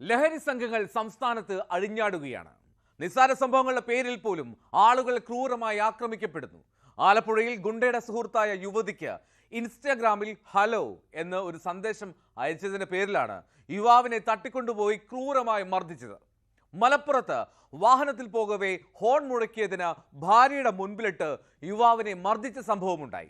ലഹരി സംഘങ്ങൾ സംസ്ഥാനത്ത് അഴിഞ്ഞാടുകയാണ്. നിസ്സാര സംഭവങ്ങളുടെ പേരിൽ പോലും ആളുകൾ ക്രൂരമായി ആക്രമിക്കപ്പെടുന്നു. ആലപ്പുഴയിൽ ഗുണ്ടയുടെ സുഹൃത്തായ യുവതിക്ക് ഇൻസ്റ്റാഗ്രാമിൽ ഹലോ എന്ന ഒരു സന്ദേശം അയച്ചതിന്റെ പേരിലാണ് യുവാവിനെ തട്ടിക്കൊണ്ടുപോയി ക്രൂരമായി മർദ്ദിച്ചത്. മലപ്പുറത്ത് വാഹനത്തിൽ പോകവേ ഹോൺ മുഴക്കിയതിന് ഭാര്യയുടെ മുൻപിലിട്ട് യുവാവിനെ മർദ്ദിച്ച സംഭവമുണ്ടായി.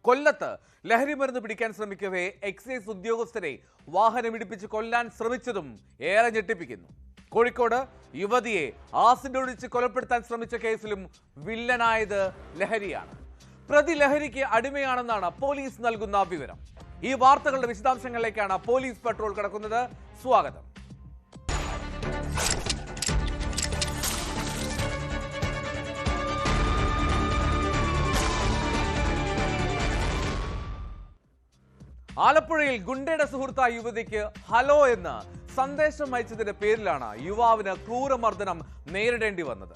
കൊല്ലത്ത് ലഹരി മരുന്ന് പിടിക്കാൻ ശ്രമിക്കവേ എക്സൈസ് ഉദ്യോഗസ്ഥരെ വാഹനമിടിപ്പിച്ച് കൊല്ലാൻ ശ്രമിച്ചതും ഏറെ ഞെട്ടിപ്പിക്കുന്നു. കോഴിക്കോട് യുവതിയെ ആസിഡ് ഒഴിച്ച് കൊലപ്പെടുത്താൻ ശ്രമിച്ച കേസിലും വില്ലനായത് ലഹരിയാണ്. പ്രതി ലഹരിക്ക് അടിമയാണെന്നാണ് പോലീസ് നൽകുന്ന വിവരം. ഈ വാർത്തകളുടെ വിശദാംശങ്ങളിലേക്കാണ് പോലീസ് പെട്രോൾ കടക്കുന്നത്. സ്വാഗതം. ആലപ്പുഴയിൽ ഗുണ്ടയുടെ സുഹൃത്തായ യുവതിക്ക് ഹലോ എന്ന് സന്ദേശം അയച്ചതിന്റെ പേരിലാണ് യുവാവിന് ക്രൂരമർദ്ദനം നേരിടേണ്ടി വന്നത്.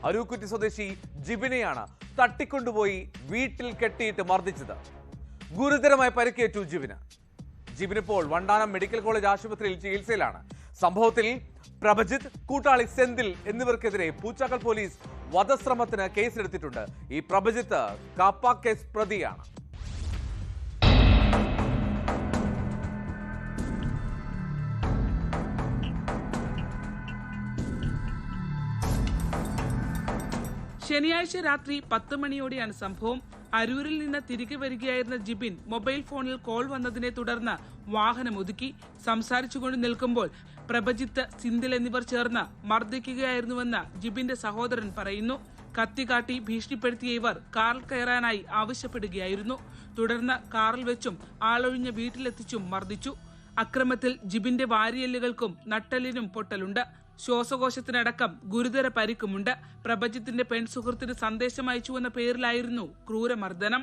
അരൂക്കുറ്റി സ്വദേശി ജിബിനെയാണ് തട്ടിക്കൊണ്ടുപോയി വീട്ടിൽ കെട്ടിയിട്ട് മർദ്ദിച്ചത്. ഗുരുതരമായി പരിക്കേറ്റു ജിബിനിപ്പോൾ വണ്ടാനം മെഡിക്കൽ കോളേജ് ആശുപത്രിയിൽ ചികിത്സയിലാണ്. സംഭവത്തിൽ പ്രഭജിത്ത്, കൂട്ടാളി സെന്തിൽ എന്നിവർക്കെതിരെ പൂച്ചാക്കൽ പോലീസ് വധശ്രമത്തിന് കേസെടുത്തിട്ടുണ്ട്. ഈ പ്രഭജിത്ത് കാപ്പ കേസ് പ്രതിയാണ്. ശനിയാഴ്ച രാത്രി 10 മണിയോടെയാണ് സംഭവം. അരൂരിൽ നിന്ന് തിരികെ വരികയായിരുന്ന ജിബിൻ മൊബൈൽ ഫോണിൽ കോൾ വന്നതിനെ തുടർന്ന് വാഹനം ഒതുക്കി. സംസാരിച്ചുകൊണ്ട് നിൽക്കുമ്പോൾ പ്രഭജിത്ത്, സിന്ധിൽ എന്നിവർ ചേർന്ന് മർദ്ദിക്കുകയായിരുന്നുവെന്ന് ജിബിന്റെ സഹോദരൻ പറയുന്നു. കത്തികാട്ടി ഭീഷണിപ്പെടുത്തിയ ഇവർ കാറിൽ കയറാനായി ആവശ്യപ്പെടുകയായിരുന്നു. തുടർന്ന് കാറിൽ വെച്ചും ആളൊഴിഞ്ഞ വീട്ടിലെത്തിച്ചും മർദ്ദിച്ചു. അക്രമത്തിൽ ജിബിന്റെ വാരിയെല്ലുകൾക്കും നട്ടെല്ലിനും പൊട്ടലുണ്ട്. ശ്വാസകോശത്തിനടക്കം ഗുരുതര പരിക്കുമുണ്ട്. പ്രഭജിത്തിന്റെ പെൺസുഹൃത്തിന് സന്ദേശം അയച്ചുവെന്ന പേരിലായിരുന്നു ക്രൂരമർദ്ദനം.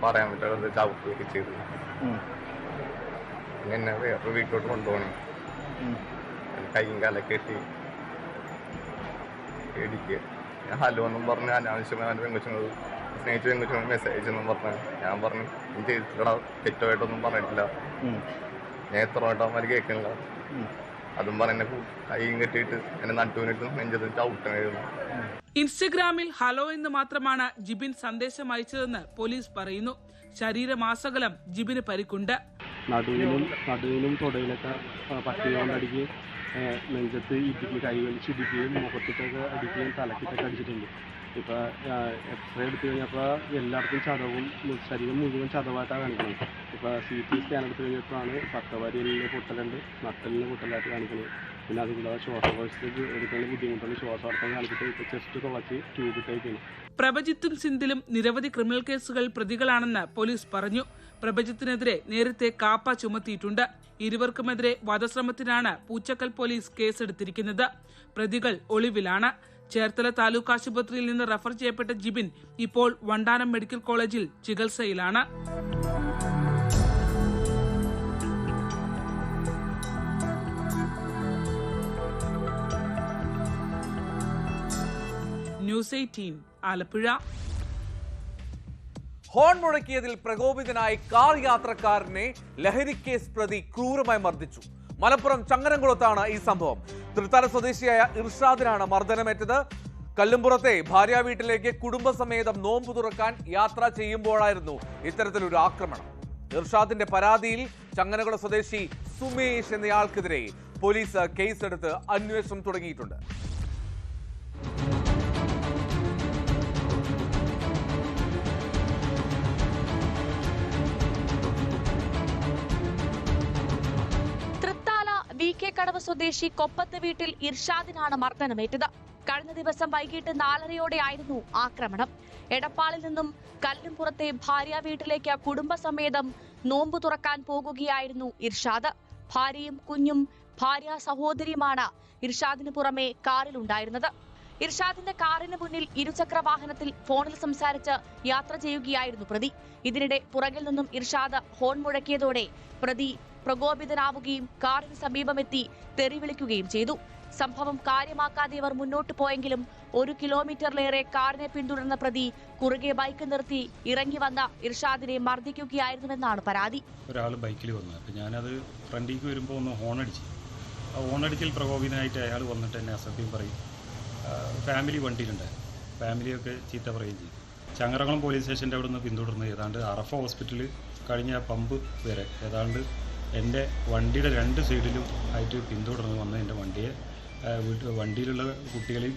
പറയാൻ പറ്റാതെ ചവിട്ടുകയൊക്കെ ചെയ്തു. എന്നെ വേറെ വീട്ടിലോട്ട് കൊണ്ടുപോകണം. കൈയും കാലൊക്കെ കെട്ടി ഇടിക്കുക. ഞാൻ ഹലോ എന്നും പറഞ്ഞ് അനാവശ്യമായ പെങ്കൊച്ചുങ്ങൾ സ്നേഹിച്ച പെങ്കൊച്ചുങ്ങൾ മെസ്സേജ് എന്നും പറഞ്ഞ ഞാൻ പറഞ്ഞു ചെയ്തിട്ടുള്ള തെറ്റുമായിട്ടൊന്നും പറഞ്ഞിട്ടില്ല. ഞാൻ എത്ര വട്ടം കേൾക്കണില്ല. അതും പറഞ്ഞ കൈയും കെട്ടിയിട്ട് എന്നെ നട്ടുവിനിട്ട് നെഞ്ചതും ചവിട്ടണായിരുന്നു. ഇൻസ്റ്റഗ്രാമിൽ ഹലോ എന്ന് മാത്രമാണ് ജിബിൻ സന്ദേശം അയച്ചതെന്ന് പോലീസ് പറയുന്നു. ശരീരമാസകലം ജിബിന് പരിക്കുണ്ട്. നടുവിനും തൊടയിലൊക്കെ പട്ടി കൊണ്ടടിക്കുകയും നെഞ്ചത്ത് ഇടിക്കുകയും കൈ വലിച്ച് ഇടിക്കുകയും മുഖത്തിട്ടൊക്കെ അടിക്കുകയും തലക്കിട്ടൊക്കെ അടിച്ചിട്ടുണ്ട്. ഇപ്പോൾ എക്സ്റേ എടുത്തു കഴിഞ്ഞപ്പോൾ എല്ലായിടത്തും ചതവും ശരീരം മുഴുവൻ ചതവായിട്ടാണ് കാണിക്കുന്നത്. ഇപ്പോൾ CT സ്കാൻ എടുത്തു കഴിഞ്ഞപ്പോഴാണ് പക്കവാരിയെല്ലിന് പൊട്ടലുണ്ട്, നട്ടലിന് പൊട്ടലായിട്ട് കാണിക്കുന്നത്. പിന്നെ അതുകൂടാതെ ശ്വാസകോശത്തേക്ക് എടുക്കുന്ന ബുദ്ധിമുട്ടുള്ള ശ്വാസവർത്തം കാണിച്ചിട്ട് ഇപ്പോൾ ചെസ്റ്റ് തുളച്ച് ട്യൂബ് ഇട്ടേക്കുന്നു. പ്രഭജിത്തും സിന്ധിലും നിരവധി ക്രിമിനൽ കേസുകൾ പ്രതികളാണെന്ന് പോലീസ് പറഞ്ഞു. പ്രഭജിത്തിനെതിരെ നേരത്തെ കാപ്പ ചുമത്തിയിട്ടുണ്ട്. ഇരുവർക്കുമെതിരെ വധശ്രമത്തിനാണ് പൂച്ചക്കൽ പോലീസ് കേസെടുത്തിരിക്കുന്നത്. പ്രതികൾ ഒളിവിലാണ്. ചേർത്തല താലൂക്ക് ആശുപത്രിയിൽ നിന്ന് റഫർ ചെയ്യപ്പെട്ട ജിബിൻ ഇപ്പോൾ വണ്ടാനം മെഡിക്കൽ കോളേജിൽ ചികിത്സയിലാണ്. ന്യൂസ് 18 ആലപ്പുഴ. ഹോൺ മുഴക്കിയതിൽ പ്രകോപിതനായി കാർ യാത്രക്കാരനെ ലഹരിക്കേസ് പ്രതി ക്രൂരമായി മർദ്ദിച്ചു. മലപ്പുറം ചങ്ങരംകുളത്താണ് ഈ സംഭവം. തൃത്താല സ്വദേശിയായ ഇർഷാദിനാണ് മർദ്ദനമേറ്റത്. കല്ലുംപുറത്തെ ഭാര്യ വീട്ടിലേക്ക് കുടുംബസമേതം നോമ്പ് തുറക്കാൻ യാത്ര ചെയ്യുമ്പോഴായിരുന്നു ഇത്തരത്തിലൊരു ആക്രമണം. ഇർഷാദിന്റെ പരാതിയിൽ ചങ്ങരംകുളം സ്വദേശി സുമേഷ് എന്നയാൾക്കെതിരെ പോലീസ് കേസെടുത്ത് അന്വേഷണം തുടങ്ങിയിട്ടുണ്ട്. കടവ് സ്വദേശി കൊപ്പത്ത് വീട്ടിൽ ഇർഷാദിനാണ് മർദ്ദനമേറ്റത്. കഴിഞ്ഞ ദിവസം വൈകിട്ട് 4:30 ആക്രമണം. എടപ്പാളിൽ നിന്നും കല്ലുംപുറത്തെ ഭാര്യ വീട്ടിലേക്ക് കുടുംബസമേതം നോമ്പ് തുറക്കാൻ പോകുകയായിരുന്നു ഇർഷാദ്. ഭാര്യയും കുഞ്ഞും ഭാര്യ സഹോദരിയുമാണ് ഇർഷാദിന് പുറമെ കാറിലുണ്ടായിരുന്നത്. ഇർഷാദിന്റെ കാറിന് മുന്നിൽ ഇരുചക്ര വാഹനത്തിൽ ഫോണിൽ സംസാരിച്ച് യാത്ര ചെയ്യുകയായിരുന്നു പ്രതി. ഇതിനിടെ പുറകിൽ നിന്നും ഇർഷാദ് ഹോൺ മുഴക്കിയതോടെ പ്രതി പ്രകോപിതനാവുകയും കാറിന് സമീപമെത്തി തെറി വിളിക്കുകയും ചെയ്തു. സംഭവം കാര്യമാക്കാതെ ഇവർ മുന്നോട്ട് പോയെങ്കിലും 1 കിലോമീറ്ററിലേറെ കാറിനെ പിന്തുടർന്ന പ്രതി കുറുകെ ബൈക്ക് നിർത്തി ഇറങ്ങി വന്ന ഇർഷാദിനെ മർദ്ദിക്കുകയായിരുന്നുവെന്നാണ് പരാതി. ഒരാൾ ബൈക്കിൽ വന്നു. അപ്പം ഞാനത് ഫ്രണ്ടിലേക്ക് വരുമ്പോൾ ഒന്ന് ഹോണടിച്ചു. ആ ഹോണടിക്കൽ പ്രകോപിതനായിട്ട് അയാൾ വന്നിട്ട് എന്നെ അസഭ്യം പറയും. ഫാമിലി വണ്ടിയിലുണ്ടായിരുന്നു. ഫാമിലിയൊക്കെ ചീത്ത പറയുകയും ചെയ്തു. ചങ്ങരകുളം പോലീസ് സ്റ്റേഷൻ്റെ അവിടെ നിന്ന് പിന്തുടർന്ന് ഏതാണ്ട് അറഫ ഹോസ്പിറ്റൽ കഴിഞ്ഞ പമ്പ് വരെ ഏതാണ്ട് എൻ്റെ വണ്ടിയുടെ 2 സൈഡിലും ആയിട്ട് പിന്തുടർന്ന് വന്ന് എൻ്റെ വണ്ടിയിലുള്ള കുട്ടികളെയും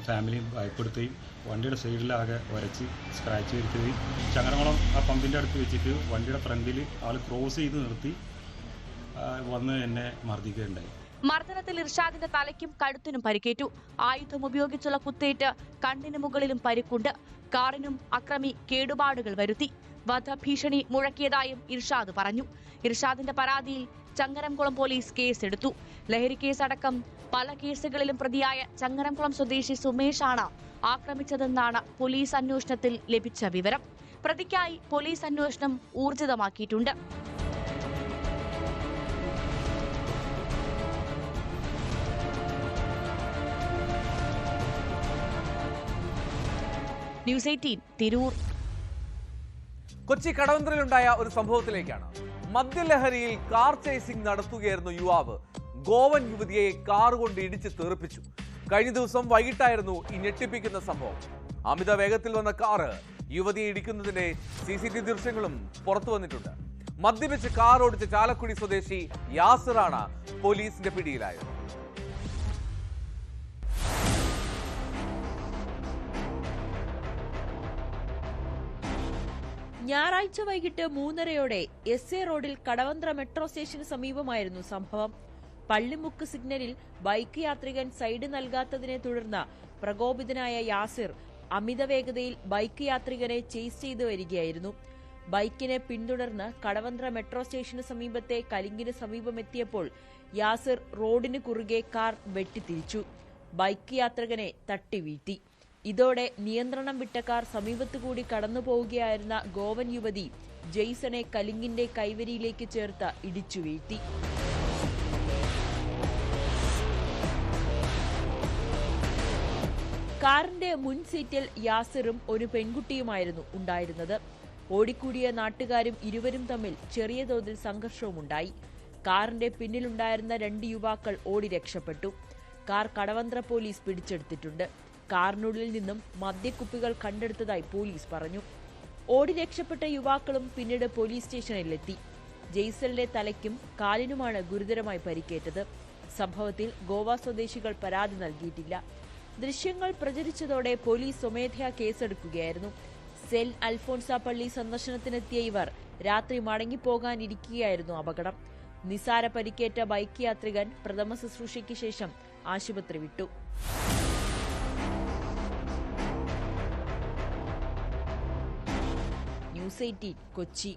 ഫാമിലിയും ഭയപ്പെടുത്തുകയും വണ്ടിയുടെ സൈഡിലാകെ വരച്ച് സ്ക്രാച്ച് വരുത്തുകയും ചങ്ങരകുളം ആ പമ്പിൻ്റെ അടുത്ത് വെച്ചിട്ട് വണ്ടിയുടെ ഫ്രണ്ടിൽ ആൾ ക്രോസ് ചെയ്ത് നിർത്തി വന്ന് എന്നെ മർദ്ദിക്കുകയുണ്ടായി. മർദ്ദനത്തിൽ ഇർഷാദിന്റെ തലയ്ക്കും കഴുത്തിനും പരിക്കേറ്റു. ആയുധം ഉപയോഗിച്ചുള്ള കുത്തേറ്റ് കണ്ണിന് മുകളിലും പരിക്കുണ്ട്. കാറിനും അക്രമി കേടുപാടുകൾ വരുത്തി. വധഭീഷണി മുഴക്കിയതായും ഇർഷാദ് പറഞ്ഞു. ഇർഷാദിന്റെ പരാതിയിൽ ചങ്ങരംകുളം പോലീസ് കേസെടുത്തു. ലഹരി കേസടക്കം പല കേസുകളിലും പ്രതിയായ ചങ്ങരംകുളം സ്വദേശി സുമേഷാണ് ആക്രമിച്ചതെന്നാണ് പോലീസ് അന്വേഷണത്തിൽ ലഭിച്ച വിവരം. പ്രതിക്കായി പോലീസ് അന്വേഷണം ഊർജിതമാക്കിയിട്ടുണ്ട്. ന്യൂസ് 18 തിരൂർ. കൊച്ചി കടവന്ത്രയിലുണ്ടായ ഒരു സംഭവത്തിലേക്കാണ്. മദ്യലഹരിയിൽ കാർ ചേസിംഗ് നടത്തുകയായിരുന്നു യുവാവ് ഗോവൻ യുവതിയെ കാർ കൊണ്ട് ഇടിച്ച് തെറിപ്പിച്ചു. കഴിഞ്ഞ ദിവസം വൈകിട്ടായിരുന്നു ഈ ഞെട്ടിപ്പിക്കുന്ന സംഭവം. അമിത വേഗത്തിൽ വന്ന കാറ് യുവതിയെ ഇടിക്കുന്നതിന്റെ CCTV ദൃശ്യങ്ങളും പുറത്തു വന്നിട്ടുണ്ട്. മദ്യപിച്ച് കാർ ഓടിച്ച ചാലക്കുടി സ്വദേശി യാസിറാണ് പോലീസിന്റെ പിടിയിലായത്. ഞായറാഴ്ച വൈകിട്ട് 3:30 SA റോഡിൽ കടവന്ത്ര മെട്രോ സ്റ്റേഷന് സമീപമായിരുന്നു സംഭവം. പള്ളിമുക്ക് സിഗ്നലിൽ ബൈക്ക് യാത്രികൻ സൈഡ് നൽകാത്തതിനെ തുടർന്ന് പ്രകോപിതനായ യാസിർ അമിത വേഗതയിൽ ബൈക്ക് യാത്രികനെ ചേസ് ചെയ്തു വരികയായിരുന്നു. ബൈക്കിനെ പിന്തുടർന്ന് കടവന്ത്ര മെട്രോ സ്റ്റേഷന് സമീപത്തെ കലിങ്കിന് സമീപമെത്തിയപ്പോൾ യാസിർ റോഡിന് കുറുകെ കാർ വെട്ടിത്തിരിച്ചു. ബൈക്ക് യാത്രികനെ തട്ടിവീഴ്ത്തി. ഇതോടെ നിയന്ത്രണം വിട്ട കാർ സമീപത്തുകൂടി കടന്നു പോവുകയായിരുന്ന ഗോവൻ യുവതി ജെയ്സനെ കലിങ്ങിന്റെ കൈവരിയിലേക്ക് ചേർത്ത് ഇടിച്ചു വീഴ്ത്തി. കാറിന്റെ മുൻ സീറ്റിൽ യാസിറും ഒരു പെൺകുട്ടിയുമായിരുന്നു ഉണ്ടായിരുന്നത്. ഓടിക്കൂടിയ നാട്ടുകാരും ഇരുവരും തമ്മിൽ ചെറിയ തോതിൽ സംഘർഷവുമുണ്ടായി. കാറിന്റെ പിന്നിലുണ്ടായിരുന്ന 2 യുവാക്കൾ ഓടി രക്ഷപ്പെട്ടു. കാർ കടവന്ത്ര പോലീസ് പിടിച്ചെടുത്തിട്ടുണ്ട്. കാറിനുള്ളിൽ നിന്നും മദ്യക്കുപ്പികൾ കണ്ടെടുത്തതായി പോലീസ് പറഞ്ഞു. ഓടി രക്ഷപ്പെട്ട യുവാക്കളും പിന്നീട് പോലീസ് സ്റ്റേഷനിലെത്തി. ജെയ്സലിന്റെ തലയ്ക്കും കാലിനുമാണ് ഗുരുതരമായി പരിക്കേറ്റത്. സംഭവത്തിൽ ഗോവ സ്വദേശികൾ പരാതി നൽകിയിട്ടില്ല. ദൃശ്യങ്ങൾ പ്രചരിച്ചതോടെ പോലീസ് സ്വമേധയാ കേസെടുക്കുകയായിരുന്നു. സെന്റ് അൽഫോൺസ പള്ളി സന്ദർശനത്തിനെത്തിയ ഇവർ രാത്രി മടങ്ങിപ്പോകാനിരിക്കുകയായിരുന്നു അപകടം. നിസാര പരിക്കേറ്റ ബൈക്ക് യാത്രികൻ പ്രഥമ ശുശ്രൂഷയ്ക്ക് ശേഷം ആശുപത്രി വിട്ടു. ന്യൂസ് 18 കൊച്ചി.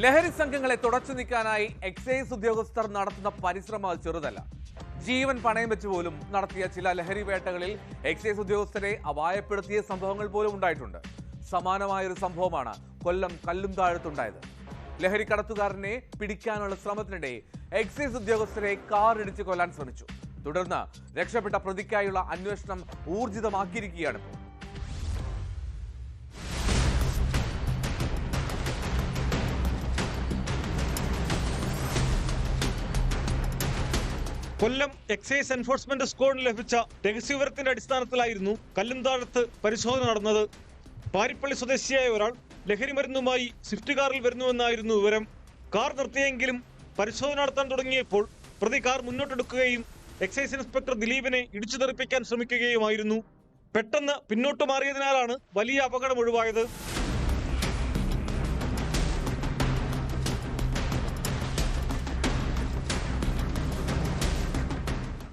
ലഹരി സംഘങ്ങളെ തുടച്ചു നീക്കാനായി എക്സൈസ് ഉദ്യോഗസ്ഥർ നടത്തുന്ന പരിശ്രമം ചെറുതല്ല. ജീവൻ പണയം വെച്ച് പോലും നടത്തിയ ചില ലഹരി വേട്ടകളിൽ എക്സൈസ് ഉദ്യോഗസ്ഥരെ അപായപ്പെടുത്തിയ സംഭവങ്ങൾ പോലും ഉണ്ടായിട്ടുണ്ട്. സമാനമായൊരു സംഭവമാണ് കൊല്ലം കല്ലുംതാഴത്തുണ്ടായത്. ലഹരി കടത്തുകാരനെ പിടിക്കാനുള്ള ശ്രമത്തിനിടെ എക്സൈസ് ഉദ്യോഗസ്ഥരെ കാർ ഇടിച്ച് കൊല്ലാൻ ശ്രമിച്ചു. തുടർന്ന് രക്ഷപ്പെട്ട പ്രതിക്കായുള്ള അന്വേഷണം ഊർജിതമാക്കിയിരിക്കുകയാണ്. കൊല്ലം എക്സൈസ് എൻഫോഴ്സ്മെന്റ് സ്ക്വാഡിന് ലഭിച്ച രഹസ്യവിവരത്തിന്റെ അടിസ്ഥാനത്തിലായിരുന്നു കല്ലുംതാഴത്ത് പരിശോധന നടന്നത്. പാരിപ്പള്ളി സ്വദേശിയായ ഒരാൾ ലഹരി മരുന്നുമായി സ്വിഫ്റ്റ് കാറിൽ വരുന്നുവെന്നായിരുന്നു വിവരം. കാർ നിർത്തിയെങ്കിലും പരിശോധന നടത്താൻ തുടങ്ങിയപ്പോൾ പ്രതി കാർ മുന്നോട്ടെടുക്കുകയും എക്സൈസ് ഇൻസ്പെക്ടർ ദിലീപിനെ ഇടിച്ചു തെറിപ്പിക്കാൻ ശ്രമിക്കുകയുമായിരുന്നു. പെട്ടെന്ന് പിന്നോട്ട് മാറിയതിനാലാണ് വലിയ അപകടം ഒഴിവായത്.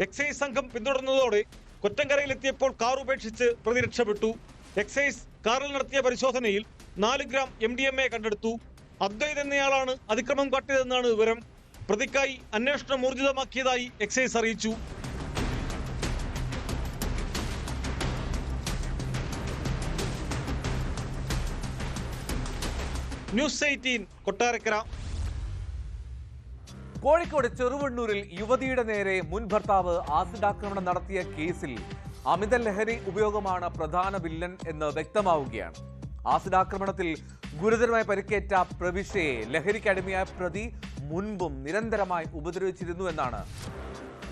എക്സൈസ് സംഘം പിന്തുടർന്നതോടെ കൊറ്റങ്കരയിലെത്തിയപ്പോൾ കാർ ഉപേക്ഷിച്ച് പ്രതി രക്ഷപ്പെട്ടു. എക്സൈസ് കാറിൽ നടത്തിയ പരിശോധനയിൽ 4 ഗ്രാം MDMA കണ്ടെടുത്തു. അദ്വൈത് എന്നയാളാണ് അതിക്രമം കാട്ടിയതെന്നാണ് വിവരം. പ്രതിക്കായി അന്വേഷണം ഊർജിതമാക്കിയതായി എക്സൈസ് അറിയിച്ചു. ന്യൂസ് 18 കൊട്ടാരക്കര. കോഴിക്കോട് ചെറുവണ്ണൂരിൽ യുവതിയുടെ നേരെ മുൻ ഭർത്താവ് ആസിഡ് ആക്രമണം നടത്തിയ കേസിൽ അമിത ലഹരി ഉപയോഗമാണ് പ്രധാന വില്ലൻ എന്ന് വ്യക്തമാവുകയാണ്. ആസിഡ് ആക്രമണത്തിൽ ഗുരുതരമായി പരിക്കേറ്റ പ്രവിശയെ ലഹരിക്കടിമയായ പ്രതി മുൻപും നിരന്തരമായി ഉപദ്രവിച്ചിരുന്നു എന്നാണ്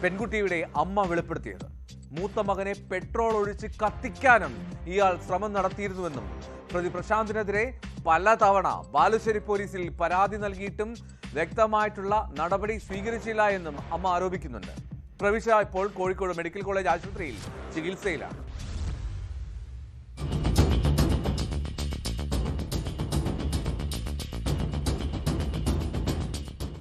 പെൺകുട്ടിയുടെ അമ്മ വെളിപ്പെടുത്തിയത്. മൂത്ത മകനെ പെട്രോൾ ഒഴിച്ച് കത്തിക്കാനും ഇയാൾ ശ്രമം നടത്തിയിരുന്നുവെന്നും പ്രതി പ്രശാന്തിനെതിരെ പലതവണ ബാലുശ്ശേരി പോലീസിൽ പരാതി നൽകിയിട്ടും വ്യക്തമായിട്ടുള്ള നടപടി സ്വീകരിച്ചില്ല എന്നും അമ്മ ആരോപിക്കുന്നുണ്ട്. പ്രവിശ ഇപ്പോൾ കോഴിക്കോട് മെഡിക്കൽ കോളേജ് ആശുപത്രിയിൽ ചികിത്സയിലാണ്.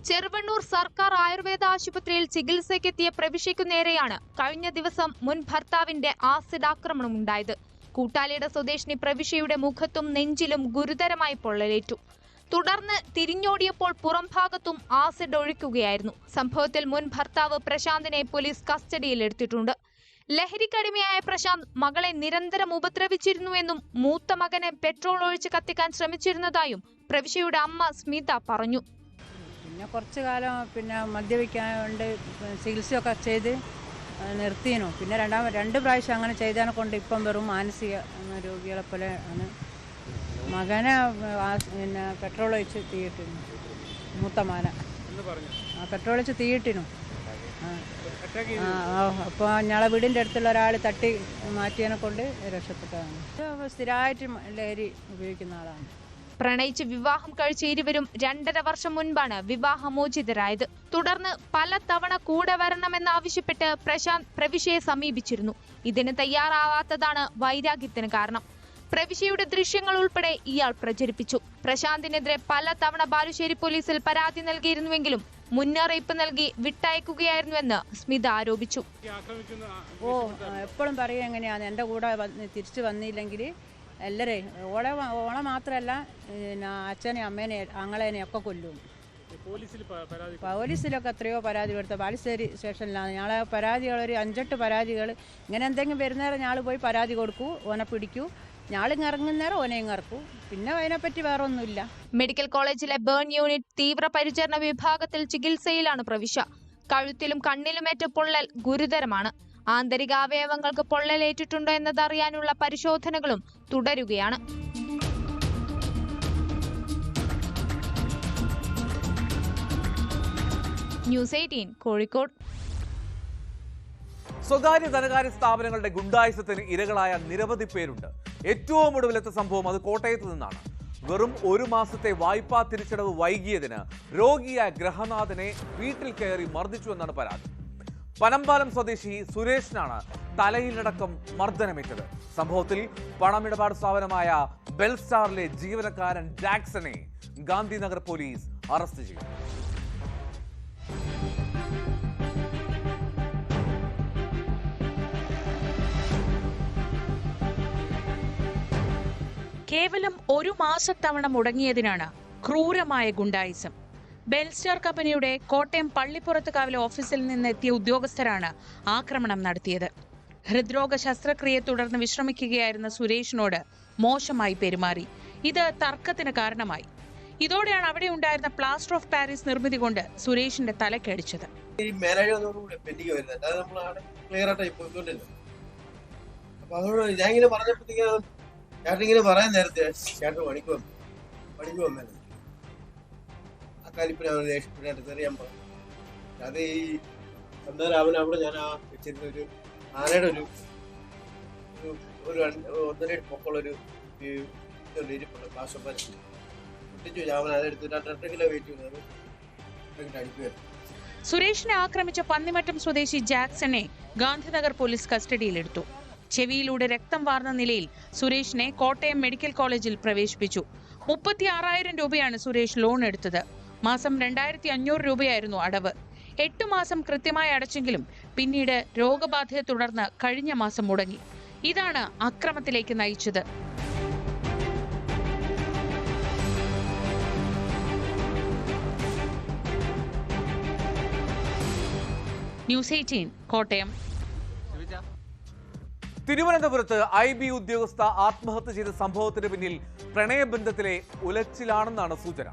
ചെറുവണ്ണൂർ സർക്കാർ ആയുർവേദ ആശുപത്രിയിൽ ചികിത്സയ്ക്കെത്തിയ പ്രവിശയ്ക്കു നേരെയാണ് കഴിഞ്ഞ ദിവസം മുൻ ഭർത്താവിന്റെ ആസിഡ് ആക്രമണം ഉണ്ടായത്. കൂട്ടാലിയുടെ സ്വദേശിനി പ്രവിശയുടെ മുഖത്തും നെഞ്ചിലും ഗുരുതരമായി പൊള്ളലേറ്റു. തുടർന്ന് തിരിഞ്ഞോടിയപ്പോൾ പുറംഭാഗത്തും ആസിഡ് ഒഴിക്കുകയായിരുന്നു. സംഭവത്തിൽ മുൻ ഭർത്താവ് പ്രശാന്തിനെ പോലീസ് കസ്റ്റഡിയിലെടുത്തിട്ടുണ്ട്. ലഹരിക്കടിമയായ പ്രശാന്ത് മകളെ നിരന്തരം ഉപദ്രവിച്ചിരുന്നുവെന്നും മൂത്ത മകനെ പെട്രോൾ ഒഴിച്ച് കത്തിക്കാൻ ശ്രമിച്ചിരുന്നതായും പ്രവിശയുടെ അമ്മ സ്മിത പറഞ്ഞു. പിന്നെ കുറച്ചു കാലം മദ്യപിക്കാണ്ട് ചികിത്സയൊക്കെ ചെയ്ത് നിർത്തിയിരുന്നു. പിന്നെ രണ്ട് പ്രാവശ്യം അങ്ങനെ ചെയ്തതിനെ കൊണ്ട് ഇപ്പം വെറും മാനസിക രോഗികളെ പോലെ ആണ്. മകനെ പെട്രോൾ ഒഴിച്ച് തീയിട്ടിരുന്നു. മൂത്ത മകനെ പെട്രോൾ ഒഴിച്ച് തീയിട്ടിരുന്നു. അപ്പോൾ ഞങ്ങളെ വീടിൻ്റെ അടുത്തുള്ള ഒരാൾ തട്ടി മാറ്റിയതിനെ കൊണ്ട് രക്ഷപ്പെട്ടതാണ്. സ്ഥിരമായിട്ട് ലഹരി ഉപയോഗിക്കുന്ന ആളാണ്. പ്രണയിച്ച് വിവാഹം കഴിച്ച ഇരുവരും 2.5 വർഷം മുൻപാണ് വിവാഹമോചിതരായത്. തുടർന്ന് പലതവണ കൂടെ വരണമെന്നാവശ്യപ്പെട്ട് പ്രശാന്ത് പ്രവിശയെ സമീപിച്ചിരുന്നു. ഇതിന് തയ്യാറാവാത്തതാണ് വൈരാഗ്യത്തിന് കാരണം. പ്രവിശയുടെ ദൃശ്യങ്ങൾ ഉൾപ്പെടെ ഇയാൾ പ്രചരിപ്പിച്ചു. പ്രശാന്തിനെതിരെ പലതവണ ബാലുശ്ശേരി പോലീസിൽ പരാതി നൽകിയിരുന്നുവെങ്കിലും മുന്നറിയിപ്പ് നൽകി വിട്ടയക്കുകയായിരുന്നുവെന്ന് സ്മിത ആരോപിച്ചു. എപ്പോഴും പറയും എങ്ങനെയാണ് എൻ്റെ കൂടെ തിരിച്ചു വന്നില്ലെങ്കിൽ എല്ലാവരെയും ഓളെ മാത്രമല്ല അച്ഛനെ അമ്മേനെ ആങ്ങളേനെ ഒക്കെ കൊല്ലും. പോലീസിലൊക്കെ എത്രയോ പരാതി കൊടുത്ത ബാലുശ്ശേരി സ്റ്റേഷനിലാണ്. ഞങ്ങളെ പരാതികൾ 5-8 പരാതികൾ ഇങ്ങനെ എന്തെങ്കിലും വരുന്നേരം ഞാൾ പോയി പരാതി കൊടുക്കൂ, ഓനെ പിടിക്കൂ, ഞാളിങ് ഇറങ്ങുന്നേരം ഓനെയും ഇറക്കൂ. പിന്നെ അതിനെപ്പറ്റി വേറെ ഒന്നുമില്ല. മെഡിക്കൽ കോളേജിലെ ബേൺ യൂണിറ്റ് തീവ്രപരിചരണ വിഭാഗത്തിൽ ചികിത്സയിലാണ് പ്രവിശ. കഴുത്തിലും കണ്ണിലുമേറ്റ പൊള്ളൽ ഗുരുതരമാണ്. ആന്തരികാവയവങ്ങൾക്ക് പൊള്ളലേറ്റിട്ടുണ്ടോ എന്നതറിയാനുള്ള പരിശോധനകളും തുടരുകയാണ്. ന്യൂസ് 18 കോഴിക്കോട്. സ്വകാര്യ ധനകാര്യ സ്ഥാപനങ്ങളുടെ ഗുണ്ടായുസത്തിന് ഇരകളായ നിരവധി പേരുണ്ട്. ഏറ്റവും ഒടുവിലത്തെ സംഭവം അത് കോട്ടയത്ത് നിന്നാണ്. വെറും 1 മാസത്തെ വായ്പാ തിരിച്ചടവ് വൈകിയതിന് രോഗിയായ ഗ്രഹനാഥനെ വീട്ടിൽ കയറി മർദ്ദിച്ചുവെന്നാണ് പരാതി. പനമ്പാലം സ്വദേശി സുരേഷിനാണ് തലയിലടക്കം മർദ്ദനമേറ്റത്. സംഭവത്തിൽ പണമിടപാട് സ്ഥാപനമായ ബെൽസ്റ്റാറിലെ ജീവനക്കാരൻ ജാക്സനെ ഗാന്ധിനഗർ പോലീസ് അറസ്റ്റ് ചെയ്തു. കേവലം 1 മാസത്തവണ മുടങ്ങിയതിനാണ് ക്രൂരമായ ഗുണ്ടായിസം. ബെൽസ്റ്റാർ കമ്പനിയുടെ കോട്ടയം പള്ളിപ്പുറത്തുകാവിലെ ഓഫീസിൽ നിന്നെത്തിയ ഉദ്യോഗസ്ഥരാണ് ആക്രമണം നടത്തിയത്. ഹൃദ്രോഗ ശസ്ത്രക്രിയയെ തുടർന്ന് വിശ്രമിക്കുകയായിരുന്ന സുരേഷിനോട് മോശമായി പെരുമാറി. ഇത് തർക്കത്തിന് കാരണമായി. ഇതോടെയാണ് അവിടെ ഉണ്ടായിരുന്ന പ്ലാസ്റ്റർ ഓഫ് പാരീസ് നിർമ്മിതി കൊണ്ട് സുരേഷിന്റെ തലക്കടിച്ചത്. ചേട്ടനിങ്ങനെ പറയാൻ നേരത്തെ ചേട്ടൻ പണിക്ക് വന്നു ആ കാലിപ്പിനെ അവന് ദേഷ്യപ്പെട്ട് അറിയാൻ പറഞ്ഞു. അത് ഈ അന്നേരം അവിടെ ഞാൻ ആ വെച്ചിരുന്ന ഒരു ആനയുടെ ഒരു 1.5 അടി പൊക്കമുള്ളൊരു ഇരിപ്പുണ്ട് കാശപ്പൻ പൊട്ടിച്ചു. അവൻ അതെടുത്ത് 2 കിലോ വെയിറ്റ് ചെയ്യുന്നത് അടിക്കുകയായിരുന്നു. സുരേഷിനെ ആക്രമിച്ച പന്നിമറ്റം സ്വദേശി ജാക്സനെ ഗാന്ധിനഗർ പോലീസ് കസ്റ്റഡിയിലെടുത്തു. ചെവിയിലൂടെ രക്തം വാർന്ന നിലയിൽ സുരേഷിനെ കോട്ടയം മെഡിക്കൽ കോളേജിൽ പ്രവേശിപ്പിച്ചു. 36,000 രൂപയാണ് സുരേഷ് ലോൺ എടുത്തത്. മാസം 2,500 രൂപയായിരുന്നു അടവ്. 8 മാസം കൃത്യമായി അടച്ചെങ്കിലും പിന്നീട് രോഗബാധയെ തുടർന്ന് കഴിഞ്ഞ മാസം മുടങ്ങി. ഇതാണ് അക്രമത്തിലേക്ക് നയിച്ചത്. ന്യൂസ് 18 കോട്ടയം. തിരുവനന്തപുരത്ത് IB ഉദ്യോഗസ്ഥ ആത്മഹത്യ ചെയ്ത സംഭവത്തിന് പിന്നിൽ പ്രണയബന്ധത്തിലെ ഉലച്ചിലാണെന്നാണ് സൂചന.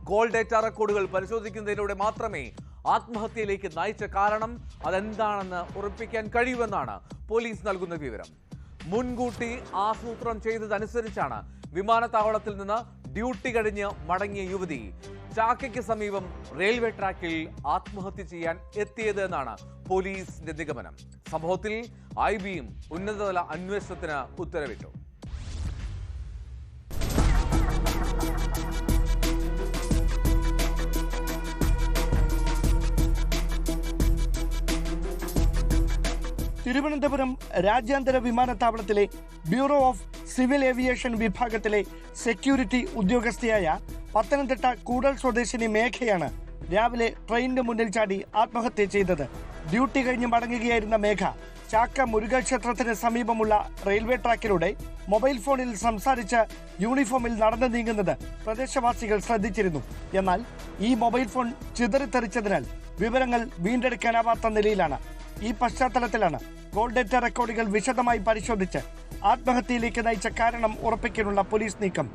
കോൾ ഡേറ്റ റെക്കോർഡുകൾ പരിശോധിക്കുന്നതിലൂടെ മാത്രമേ ആത്മഹത്യയിലേക്ക് നയിച്ച കാരണം അതെന്താണെന്ന് ഉറപ്പിക്കാൻ കഴിയുമെന്നാണ് പോലീസ് നൽകുന്ന വിവരം. മുൻകൂട്ടി ആസൂത്രണം ചെയ്തതനുസരിച്ചാണ് വിമാനത്താവളത്തിൽ നിന്ന് ഡ്യൂട്ടി കഴിഞ്ഞ് മടങ്ങിയ യുവതി ചാക്കയ്ക്ക് സമീപം റെയിൽവേ ട്രാക്കിൽ ആത്മഹത്യ ചെയ്യാൻ എത്തിയത് എന്നാണ് പോലീസിന്റെ നിഗമനം. സംഭവത്തിൽ IBയും ഉന്നതതല അന്വേഷണത്തിന് ഉത്തരവിട്ടു. തിരുവനന്തപുരം രാജ്യാന്തര വിമാനത്താവളത്തിലെ ബ്യൂറോ ഓഫ് സിവിൽ ഏവിയേഷൻ വിഭാഗത്തിലെ സെക്യൂരിറ്റി ഉദ്യോഗസ്ഥയായ പത്തനംതിട്ട കൂടൽ സ്വദേശിനി മേഘയാണ് രാവിലെ ട്രെയിനിന് മുന്നിൽ ചാടി ആത്മഹത്യ ചെയ്തത്. ഡ്യൂട്ടി കഴിഞ്ഞ് മടങ്ങുകയായിരുന്ന മേഘ ചാക്ക മുരുകക്ഷേത്രത്തിന് സമീപമുള്ള റെയിൽവേ ട്രാക്കിലൂടെ മൊബൈൽ ഫോണിൽ സംസാരിച്ച് യൂണിഫോമിൽ നടന്നു നീങ്ങുന്നത് പ്രദേശവാസികൾ ശ്രദ്ധിച്ചിരുന്നു. എന്നാൽ ഈ മൊബൈൽ ഫോൺ ചിതറിത്തെറിച്ചതിനാൽ വിവരങ്ങൾ വീണ്ടെടുക്കാനാവാത്ത നിലയിലാണ്. ഈ പശ്ചാത്തലത്തിലാണ് കോൾ ഡേറ്റ റെക്കോർഡുകൾ വിശദമായി പരിശോധിച്ച് ആത്മഹത്യയിലേക്ക് നയിച്ച കാരണം ഉറപ്പിക്കാനുള്ള പോലീസ് നീക്കം.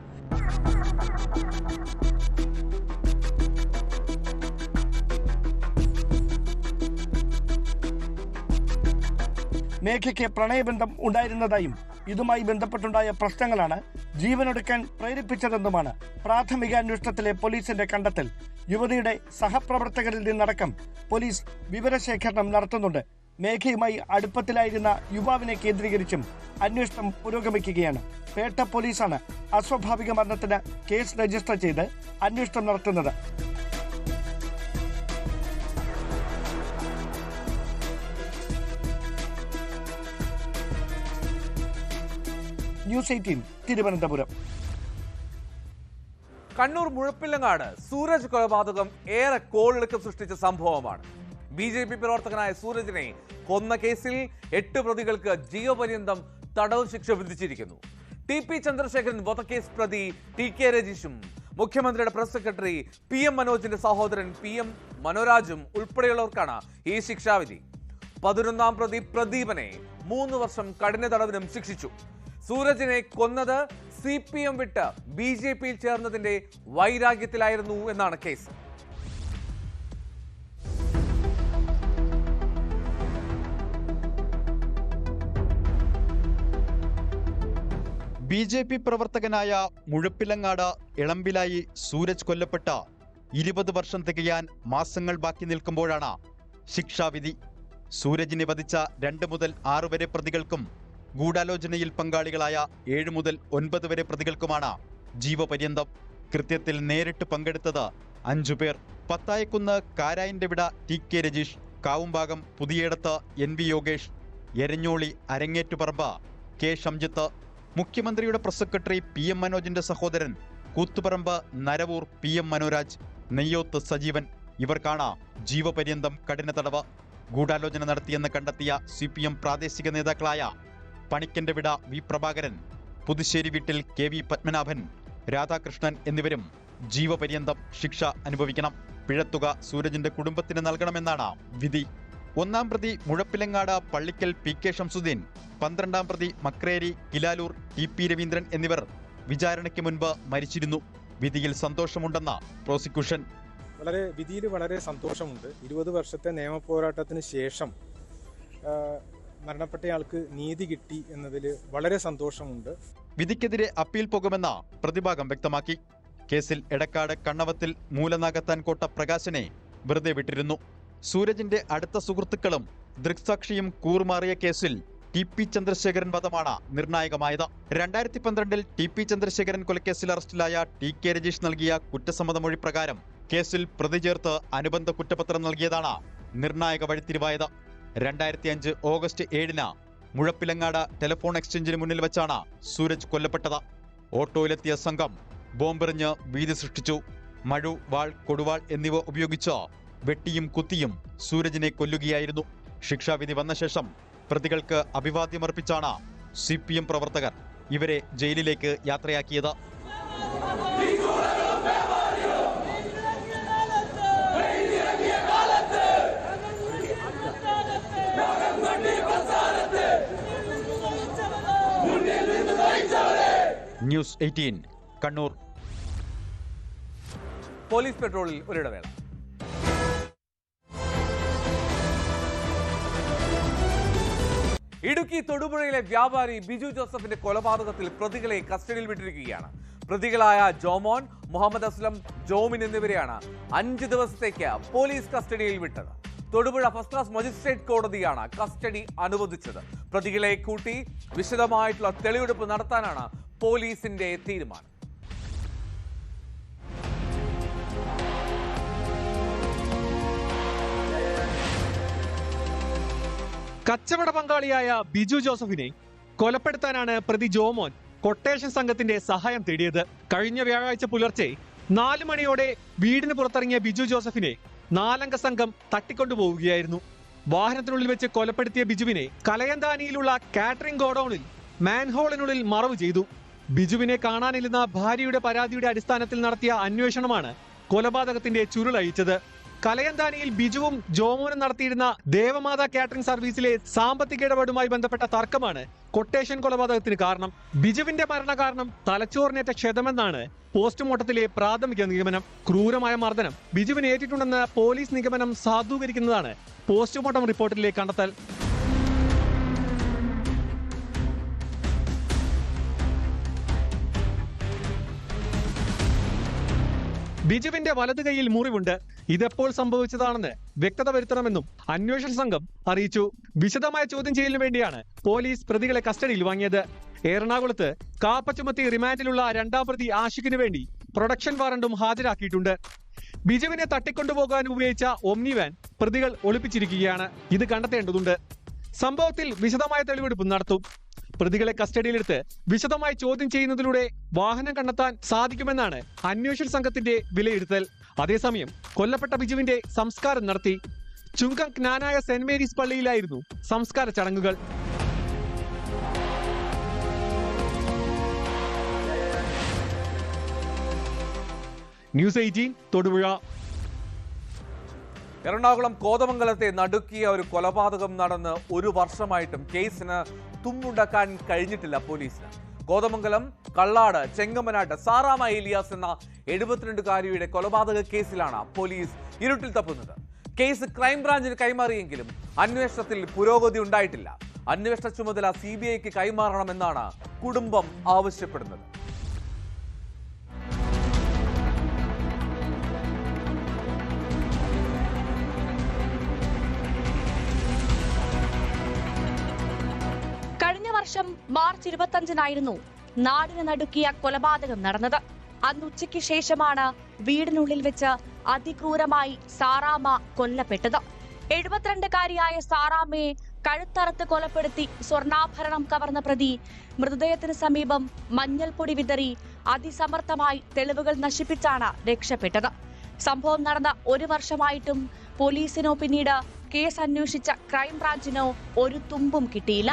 മേഘയ്ക്ക് പ്രണയബന്ധം ഉണ്ടായിരുന്നതായും ഇതുമായി ബന്ധപ്പെട്ടുണ്ടായ പ്രശ്നങ്ങളാണ് ജീവനൊടുക്കാൻ പ്രേരിപ്പിച്ചതെന്നുമാണ് പ്രാഥമിക അന്വേഷണത്തിലെ പോലീസിന്റെ കണ്ടെത്തൽ. യുവതിയുടെ സഹപ്രവർത്തകരിൽ നിന്നടക്കം പോലീസ് വിവരശേഖരണം നടത്തുന്നുണ്ട്. മേഘയുമായി അടുപ്പത്തിലായിരുന്ന യുവാവിനെ കേന്ദ്രീകരിച്ചും അന്വേഷണം പുരോഗമിക്കുകയാണ്. പേട്ട പോലീസാണ് അസ്വാഭാവിക മരണത്തിന് കേസ് രജിസ്റ്റർ ചെയ്ത് അന്വേഷണം നടത്തുന്നത്. ന്യൂസ് 18 തിരുവനന്തപുരം. കണ്ണൂർ മുഴപ്പില്ലങ്ങാട് സൂരജ് കൊലപാതകം ഏറെ കോളിളക്കം സൃഷ്ടിച്ച സംഭവമാണ്. BJP പ്രവർത്തകനായ സൂരജിനെ കൊന്ന കേസിൽ 8 പ്രതികൾക്ക് ജീവപര്യന്തം തടവ് ശിക്ഷ വിധിച്ചിരിക്കുന്നു. TP ചന്ദ്രശേഖരൻ വധക്കേസ് പ്രതി TK രജീഷും മുഖ്യമന്ത്രിയുടെ പ്രസ് സെക്രട്ടറി PM മനോജിന്റെ സഹോദരൻ PM മനോരാജും ഉൾപ്പെടെയുള്ളവർക്കാണ് ഈ ശിക്ഷാവിധി. 11ാം പ്രതി പ്രദീപനെ 3 വർഷം കഠിന തടവിനും ശിക്ഷിച്ചു. സൂരജിനെ കൊന്നത് CPM വിട്ട് BJPയിൽ ചേർന്നതിന്റെ വൈരാഗ്യത്തിലായിരുന്നു എന്നാണ് കേസ്. BJP പ്രവർത്തകനായ മുഴപ്പിലങ്ങാട് ഇളമ്പിലായി സൂരജ് കൊല്ലപ്പെട്ട 20 വർഷം തികയാൻ മാസങ്ങൾ ബാക്കി നിൽക്കുമ്പോഴാണ് ശിക്ഷാവിധി. സൂരജിനെ വധിച്ച 2 മുതൽ 6 വരെ പ്രതികൾക്കും ഗൂഢാലോചനയിൽ പങ്കാളികളായ 7 മുതൽ 9 വരെ പ്രതികൾക്കുമാണ് ജീവപര്യന്തം. കൃത്യത്തിൽ നേരിട്ട് പങ്കെടുത്തത് 5 പേർ. പത്തായക്കുന്ന് കാരായന്റെ വിട TK Rajeesh, Kavumbhagam Puthiyedath NV Yogesh, Eranholi Arangettuparamba K Shamjith, മുഖ്യമന്ത്രിയുടെ പ്രസ് സെക്രട്ടറി PM മനോജിന്റെ സഹോദരൻ കൂത്തുപറമ്പ് നരവൂർ PM മനോരാജ്, നെയ്യോത്ത് സജീവൻ. ഇവർക്കാണ് ജീവപര്യന്തം കഠിന തടവ്. ഗൂഢാലോചന നടത്തിയെന്ന് കണ്ടെത്തിയ CPM പ്രാദേശിക നേതാക്കളായ പണിക്കന്റെ വിട V പ്രഭാകരൻ, പുതുശ്ശേരി വീട്ടിൽ KV പത്മനാഭൻ, രാധാകൃഷ്ണൻ എന്നിവരും ജീവപര്യന്തം ശിക്ഷ അനുഭവിക്കണം. പിഴത്തുക സൂരജിന്റെ കുടുംബത്തിന് നൽകണമെന്നാണ് വിധി. 1ാം പ്രതി മുഴപ്പിലങ്ങാട് പള്ളിക്കൽ PK ഷംസുദ്ദീൻ, 12ാം പ്രതി മക്രേരി കിലാലൂർ TP രവീന്ദ്രൻ എന്നിവർ വിചാരണയ്ക്ക് മുൻപ് മരിച്ചിരുന്നു. വിധിയിൽ സന്തോഷമുണ്ടെന്ന് പ്രോസിക്യൂഷൻ. വിധിയിൽ വളരെ സന്തോഷമുണ്ട്. 20 വർഷത്തെ നിയമ പോരാട്ടത്തിന് ശേഷം മരണപ്പെട്ടയാൾക്ക് നീതി കിട്ടി എന്നതിൽ വളരെ സന്തോഷമുണ്ട്. വിധിക്കെതിരെ അപ്പീൽ പോകുമെന്ന് പ്രതിഭാഗം വ്യക്തമാക്കി. കേസിൽ എടക്കാട് കണ്ണവത്തിൽ മൂലനാഗത്താൻ കോട്ട പ്രകാശനെ വെറുതെ വിട്ടിരുന്നു. സൂരജിന്റെ അടുത്ത സുഹൃത്തുക്കളും ദൃക്സാക്ഷിയും കൂറുമാറിയ കേസിൽ TP ചന്ദ്രശേഖരൻ വധമാണ് നിർണായകമായത്. 2012 TP ചന്ദ്രശേഖരൻ കൊലക്കേസിൽ അറസ്റ്റിലായ TK രജീഷ് നൽകിയ കുറ്റസമ്മതമൊഴി പ്രകാരം കേസിൽ പ്രതി ചേർത്ത് അനുബന്ധ കുറ്റപത്രം നൽകിയതാണ് നിർണായക വഴിത്തിരിവായത്. 2005 ഓഗസ്റ്റ് 7-ന് മുഴപ്പിലങ്ങാട് ടെലിഫോൺ എക്സ്ചേഞ്ചിന് മുന്നിൽ വെച്ചാണ് സൂരജ് കൊല്ലപ്പെട്ടത്. ഓട്ടോയിലെത്തിയ സംഘം ബോംബെറിഞ്ഞ് ഭീതി സൃഷ്ടിച്ചു. മഴു, വാൾ, കൊടുവാൾ എന്നിവ ഉപയോഗിച്ച് വെട്ടിയും കുത്തിയും സൂരജിനെ കൊല്ലുകയായിരുന്നു. ശിക്ഷാവിധി വന്ന ശേഷം പ്രതികൾക്ക് അഭിവാദ്യമർപ്പിച്ചാണ് CPM പ്രവർത്തകർ ഇവരെ ജയിലിലേക്ക് യാത്രയാക്കിയത്. ന്യൂസ് 18 കണ്ണൂർ. പോലീസ് പെട്രോളിൽ ഒരിടവേള. ഇടുക്കി തൊടുപുഴയിലെ വ്യാപാരി ബിജു ജോസഫിന്റെ കൊലപാതകത്തിൽ പ്രതികളെ കസ്റ്റഡിയിൽ വിട്ടിരിക്കുകയാണ്. പ്രതികളായ ജോമോൻ, മുഹമ്മദ് അസ്ലം, ജോമിൻ എന്നിവരെയാണ് 5 ദിവസത്തേക്ക് പോലീസ് കസ്റ്റഡിയിൽ വിട്ടത്. തൊടുപുഴ ഫസ്റ്റ് ക്ലാസ് മജിസ്ട്രേറ്റ് കോടതിയാണ് കസ്റ്റഡി അനുവദിച്ചത്. പ്രതികളെ കൂട്ടി വിശദമായിട്ടുള്ള തെളിവെടുപ്പ് നടത്താനാണ് പോലീസിന്റെ തീരുമാനം. കച്ചവട പങ്കാളിയായ ബിജു ജോസഫിനെ കൊലപ്പെടുത്താനാണ് പ്രതി ജോമോൻ കൊട്ടേഷൻ സംഘത്തിന്റെ സഹായം തേടിയത്. കഴിഞ്ഞ വ്യാഴാഴ്ച പുലർച്ചെ 4 മണിയോടെ വീടിന് പുറത്തിറങ്ങിയ ബിജു ജോസഫിനെ 4 സംഘം തട്ടിക്കൊണ്ടുപോവുകയായിരുന്നു. വാഹനത്തിനുള്ളിൽ വെച്ച് കൊലപ്പെടുത്തിയ ബിജുവിനെ കലയന്താനിയിലുള്ള കാറ്ററിംഗ് ഗോഡൌണിൽ മാൻഹോളിനുള്ളിൽ മറവ് ചെയ്തു. ബിജുവിനെ കാണാനില്ലെന്ന ഭാര്യയുടെ പരാതിയുടെ അടിസ്ഥാനത്തിൽ നടത്തിയ അന്വേഷണമാണ് കൊലപാതകത്തിന്റെ ചുരുളഴിച്ചത്. കലയന്താനിയിൽ ബിജുവും ജോമോനും നടത്തിയിരുന്ന ദേവമാതാ കാറ്ററിംഗ് സർവീസിലെ സാമ്പത്തിക ഇടപാടുമായി ബന്ധപ്പെട്ട തർക്കമാണ് കൊട്ടേഷൻ കൊലപാതകത്തിന് കാരണം. ബിജുവിന്റെ മരണകാരണം തലച്ചോറിനേറ്റ ക്ഷതമെന്നാണ് പോസ്റ്റ്മോർട്ടത്തിലെ പ്രാഥമിക നിഗമനം. ക്രൂരമായ മർദ്ദനം ബിജുവിന് ഏറ്റിട്ടുണ്ടെന്ന് പോലീസ് നിഗമനം സാധൂകരിക്കുന്നതാണ് പോസ്റ്റ്മോർട്ടം റിപ്പോർട്ടിലെ കണ്ടെത്തൽ. ബിജുവിന്റെ വലതു കൈയിൽ മുറിവുണ്ട്. ഇതെപ്പോൾ സംഭവിച്ചതാണെന്ന് വ്യക്തത വരുത്തണമെന്നും അന്വേഷണ സംഘം അറിയിച്ചു. വിശദമായ ചോദ്യം ചെയ്യലിനു വേണ്ടിയാണ് പോലീസ് പ്രതികളെ കസ്റ്റഡിയിൽ വാങ്ങിയത്. എറണാകുളത്ത് കാപ്പ ചുമത്തി റിമാൻഡിലുള്ള 2ാം പ്രതി ആഷിഖിന് വേണ്ടി പ്രൊഡക്ഷൻ വാറണ്ടും ഹാജരാക്കിയിട്ടുണ്ട്. ബിജുവിനെ തട്ടിക്കൊണ്ടുപോകാൻ ഉപയോഗിച്ച ഒമ്നി വാൻ പ്രതികൾ ഒളിപ്പിച്ചിരിക്കുകയാണ്. ഇത് കണ്ടെത്തേണ്ടതുണ്ട്. സംഭവത്തിൽ വിശദമായ തെളിവെടുപ്പ് നടത്തും. പ്രതികളെ കസ്റ്റഡിയിലെടുത്ത് വിശദമായി ചോദ്യം ചെയ്യുന്നതിലൂടെ വാഹനം കണ്ടെത്താൻ സാധിക്കുമെന്നാണ് അന്വേഷണ സംഘത്തിന്റെ വിലയിരുത്തൽ. അതേസമയം കൊല്ലപ്പെട്ട ബിജുവിന്റെ സംസ്കാരം നടത്തി. ചുങ്കം ജ്ഞാനായ സെന്റ് മേരീസ് പള്ളിയിലായിരുന്നു സംസ്കാര ചടങ്ങുകൾ. ന്യൂസ് 18 തൊടുപുഴ. എറണാകുളം കോതമംഗലത്തെ നടുക്കിയ ഒരു കൊലപാതകം നടന്ന് 1 വർഷമായിട്ടും കേസിന് തുമ്പുണ്ടാക്കാൻ കഴിഞ്ഞിട്ടില്ല പോലീസിന്. കോതമംഗലം കള്ളാട് ചെങ്ങമനാട്ട് സാറാമ ഏലിയാസ് എന്ന 72കാരിയുടെ കൊലപാതക കേസിലാണ് പോലീസ് ഇരുട്ടിൽ തപ്പുന്നത്. കേസ് ക്രൈംബ്രാഞ്ചിന് കൈമാറിയെങ്കിലും അന്വേഷണത്തിൽ പുരോഗതി ഉണ്ടായിട്ടില്ല. അന്വേഷണ ചുമതല CBIക്ക് കൈമാറണമെന്നാണ് കുടുംബം ആവശ്യപ്പെടുന്നത്. കഴിഞ്ഞ വർഷം മാർച്ച് 25-നായിരുന്നു നാടിന് നടുക്കിയ കൊലപാതകം നടന്നത്. അന്ന് ഉച്ചയ്ക്ക് ശേഷമാണ് വീടിനുള്ളിൽ വെച്ച് അതിക്രൂരമായി സാറാമ്മ കൊല്ലപ്പെട്ടത്. 72കാരിയായ സാറാമ്മയെ കഴുത്തറുത്ത് കൊലപ്പെടുത്തി സ്വർണ്ണാഭരണം കവർന്ന പ്രതി മൃതദേഹത്തിന് സമീപം മഞ്ഞൾപ്പൊടി വിതറി അതിസമർത്ഥമായി തെളിവുകൾ നശിപ്പിച്ചാണ് രക്ഷപ്പെട്ടത്. സംഭവം നടന്ന 1 വർഷമായിട്ടും പോലീസിനോ പിന്നീട് കേസ് അന്വേഷിച്ച ക്രൈംബ്രാഞ്ചിനോ ഒരു തുമ്പും കിട്ടിയില്ല.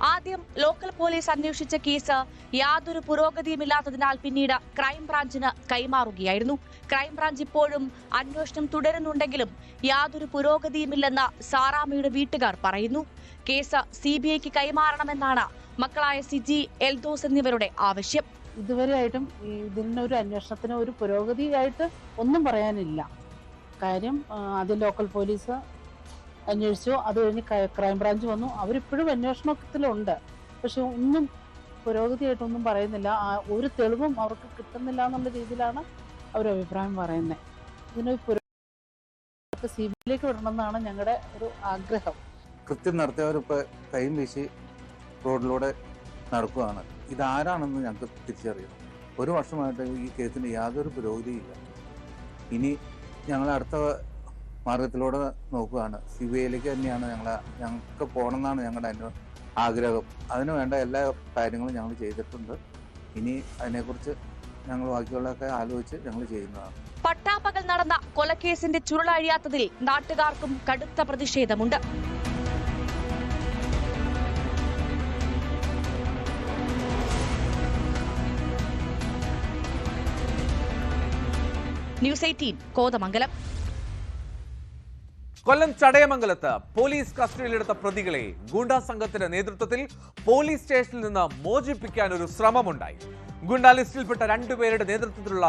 ആദ്യം ലോക്കൽ പോലീസ് അന്വേഷിച്ച കേസ് യാതൊരു പുരോഗതിയുമില്ലാത്തതിനാൽ പിന്നീട് ക്രൈംബ്രാഞ്ചിന് കൈമാറുകയായിരുന്നു. ക്രൈംബ്രാഞ്ച് ഇപ്പോഴും അന്വേഷണം തുടരുന്നുണ്ടെങ്കിലും യാതൊരു പുരോഗതിയുമില്ലെന്ന് സാറാമ്മയുടെ വീട്ടുകാർ പറയുന്നു. കേസ് CBIക്ക് കൈമാറണമെന്നാണ് മക്കളായ സിജി, എൽദോസ് എന്നിവരുടെ ആവശ്യം. ഇതുവരെയായിട്ടും ഇതിനൊരു അന്വേഷണത്തിന് ഒരു പുരോഗതിയായിട്ട് ഒന്നും പറയാനില്ല. കാര്യം ആദ്യം ലോക്കൽ പോലീസ് അന്വേഷിച്ചു, അത് കഴിഞ്ഞ് ക്രൈംബ്രാഞ്ച് വന്നു. അവരിപ്പോഴും അന്വേഷണത്തിലുണ്ട്. പക്ഷെ ഒന്നും പുരോഗതിയായിട്ടൊന്നും പറയുന്നില്ല. ഒരു തെളിവും അവർക്ക് കിട്ടുന്നില്ല എന്നുള്ള രീതിയിലാണ് അവർ അഭിപ്രായം പറയുന്നത്. ഇതിനൊരു പുരോഗതി CBIയിലേക്ക് വിടണമെന്നാണ് ഞങ്ങളുടെ ഒരു ആഗ്രഹം. കൃത്യം നടത്തിയവരിപ്പോൾ കൈയും വീശി റോഡിലൂടെ നടക്കുകയാണ്. ഇതാരാണെന്ന് ഞങ്ങൾക്ക് തിരിച്ചറിയണം. 1 വർഷമായിട്ട് ഈ കേസിന് യാതൊരു പുരോഗതിയില്ല. ഇനി ഞങ്ങൾ അടുത്ത മാർഗത്തിലൂടെ നോക്കുകയാണ്. CBIയിലേക്ക് തന്നെയാണ് ഞങ്ങൾക്ക് പോകണമെന്നാണ് ഞങ്ങളുടെ ആഗ്രഹം. അതിനു വേണ്ട എല്ലാ കാര്യങ്ങളും ഞങ്ങൾ ചെയ്തിട്ടുണ്ട്. ഇനി അതിനെക്കുറിച്ച് ഞങ്ങൾ ബാക്കിയുള്ളതൊക്കെ ആലോചിച്ച് ഞങ്ങൾ ചെയ്യുന്നതാണ്. പട്ടാപ്പകൽ നടന്ന കൊലക്കേസിന്റെ ചുരുളഴിയാത്തതിൽ നാട്ടുകാർക്കും കടുത്ത പ്രതിഷേധമുണ്ട്. ന്യൂസ് 18 കോതമംഗലം. കൊല്ലം ചടയമംഗലത്ത് പോലീസ് കസ്റ്റഡിയിലെടുത്ത പ്രതികളെ ഗുണ്ടാ സംഘത്തിന്റെ നേതൃത്വത്തിൽ പോലീസ് സ്റ്റേഷനിൽ നിന്ന് മോചിപ്പിക്കാൻ ഒരു ശ്രമമുണ്ടായി. ഗുണ്ടാ ലിസ്റ്റിൽപ്പെട്ട 2 പേരുടെ നേതൃത്വത്തിലുള്ള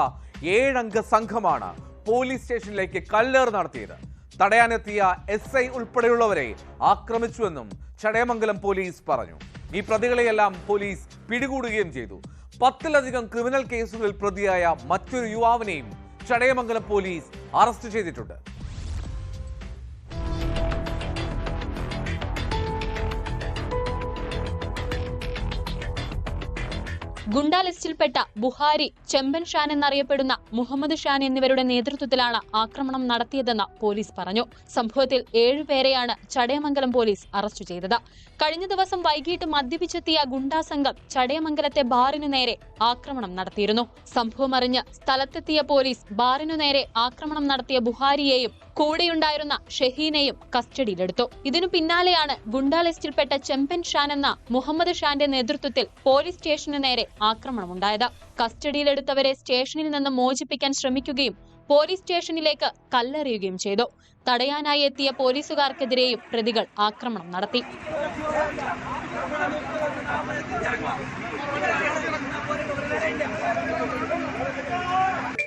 7 അംഗ സംഘമാണ് പോലീസ് സ്റ്റേഷനിലേക്ക് കല്ലേറ് നടത്തിയത്. തടയാനെത്തിയ SI ഉൾപ്പെടെയുള്ളവരെ ആക്രമിച്ചുവെന്നും ചടയമംഗലം പോലീസ് പറഞ്ഞു. ഈ പ്രതികളെയെല്ലാം പോലീസ് പിടികൂടുകയും ചെയ്തു. 10ലധികം ക്രിമിനൽ കേസുകളിൽ പ്രതിയായ മറ്റൊരു യുവാവിനെയും ചടയമംഗലം പോലീസ് അറസ്റ്റ് ചെയ്തിട്ടുണ്ട്. ഗുണ്ടാ ലിസ്റ്റിൽപ്പെട്ട ബുഹാരി, ചെമ്പൻ ഷാൻ എന്നറിയപ്പെടുന്ന മുഹമ്മദ് ഷാൻ എന്നിവരുടെ നേതൃത്വത്തിലാണ് ആക്രമണം നടത്തിയതെന്ന് പോലീസ് പറഞ്ഞു. സംഭവത്തിൽ 7 പേരെയാണ് ചടയമംഗലം പോലീസ് അറസ്റ്റ് ചെയ്തത്. കഴിഞ്ഞ ദിവസം വൈകിട്ട് മദ്യപിച്ചെത്തിയ ഗുണ്ടാ സംഘം ചടയമംഗലത്തെ ബാറിനു നേരെ ആക്രമണം നടത്തിയിരുന്നു. സംഭവം അറിഞ്ഞ് സ്ഥലത്തെത്തിയ പോലീസ് ബാറിനു നേരെ ആക്രമണം നടത്തിയ ബുഹാരിയെയും കൂടെയുണ്ടായിരുന്ന ഷഹീനെയും കസ്റ്റഡിയിലെടുത്തു. ഇതിനു പിന്നാലെയാണ് ഗുണ്ടാ ലിസ്റ്റിൽപ്പെട്ട ചെമ്പൻ ഷാൻ എന്ന മുഹമ്മദ് ഷാന്റെ നേതൃത്വത്തിൽ പോലീസ് സ്റ്റേഷന് നേരെ ആക്രമണമുണ്ടായത്. കസ്റ്റഡിയിലെടുത്തവരെ സ്റ്റേഷനിൽ നിന്ന് മോചിപ്പിക്കാൻ ശ്രമിക്കുകയും പോലീസ് സ്റ്റേഷനിലേക്ക് കല്ലെറിയുകയും ചെയ്തു. തടയാനായി എത്തിയ പോലീസുകാർക്കെതിരെയും പ്രതികൾ ആക്രമണം നടത്തി.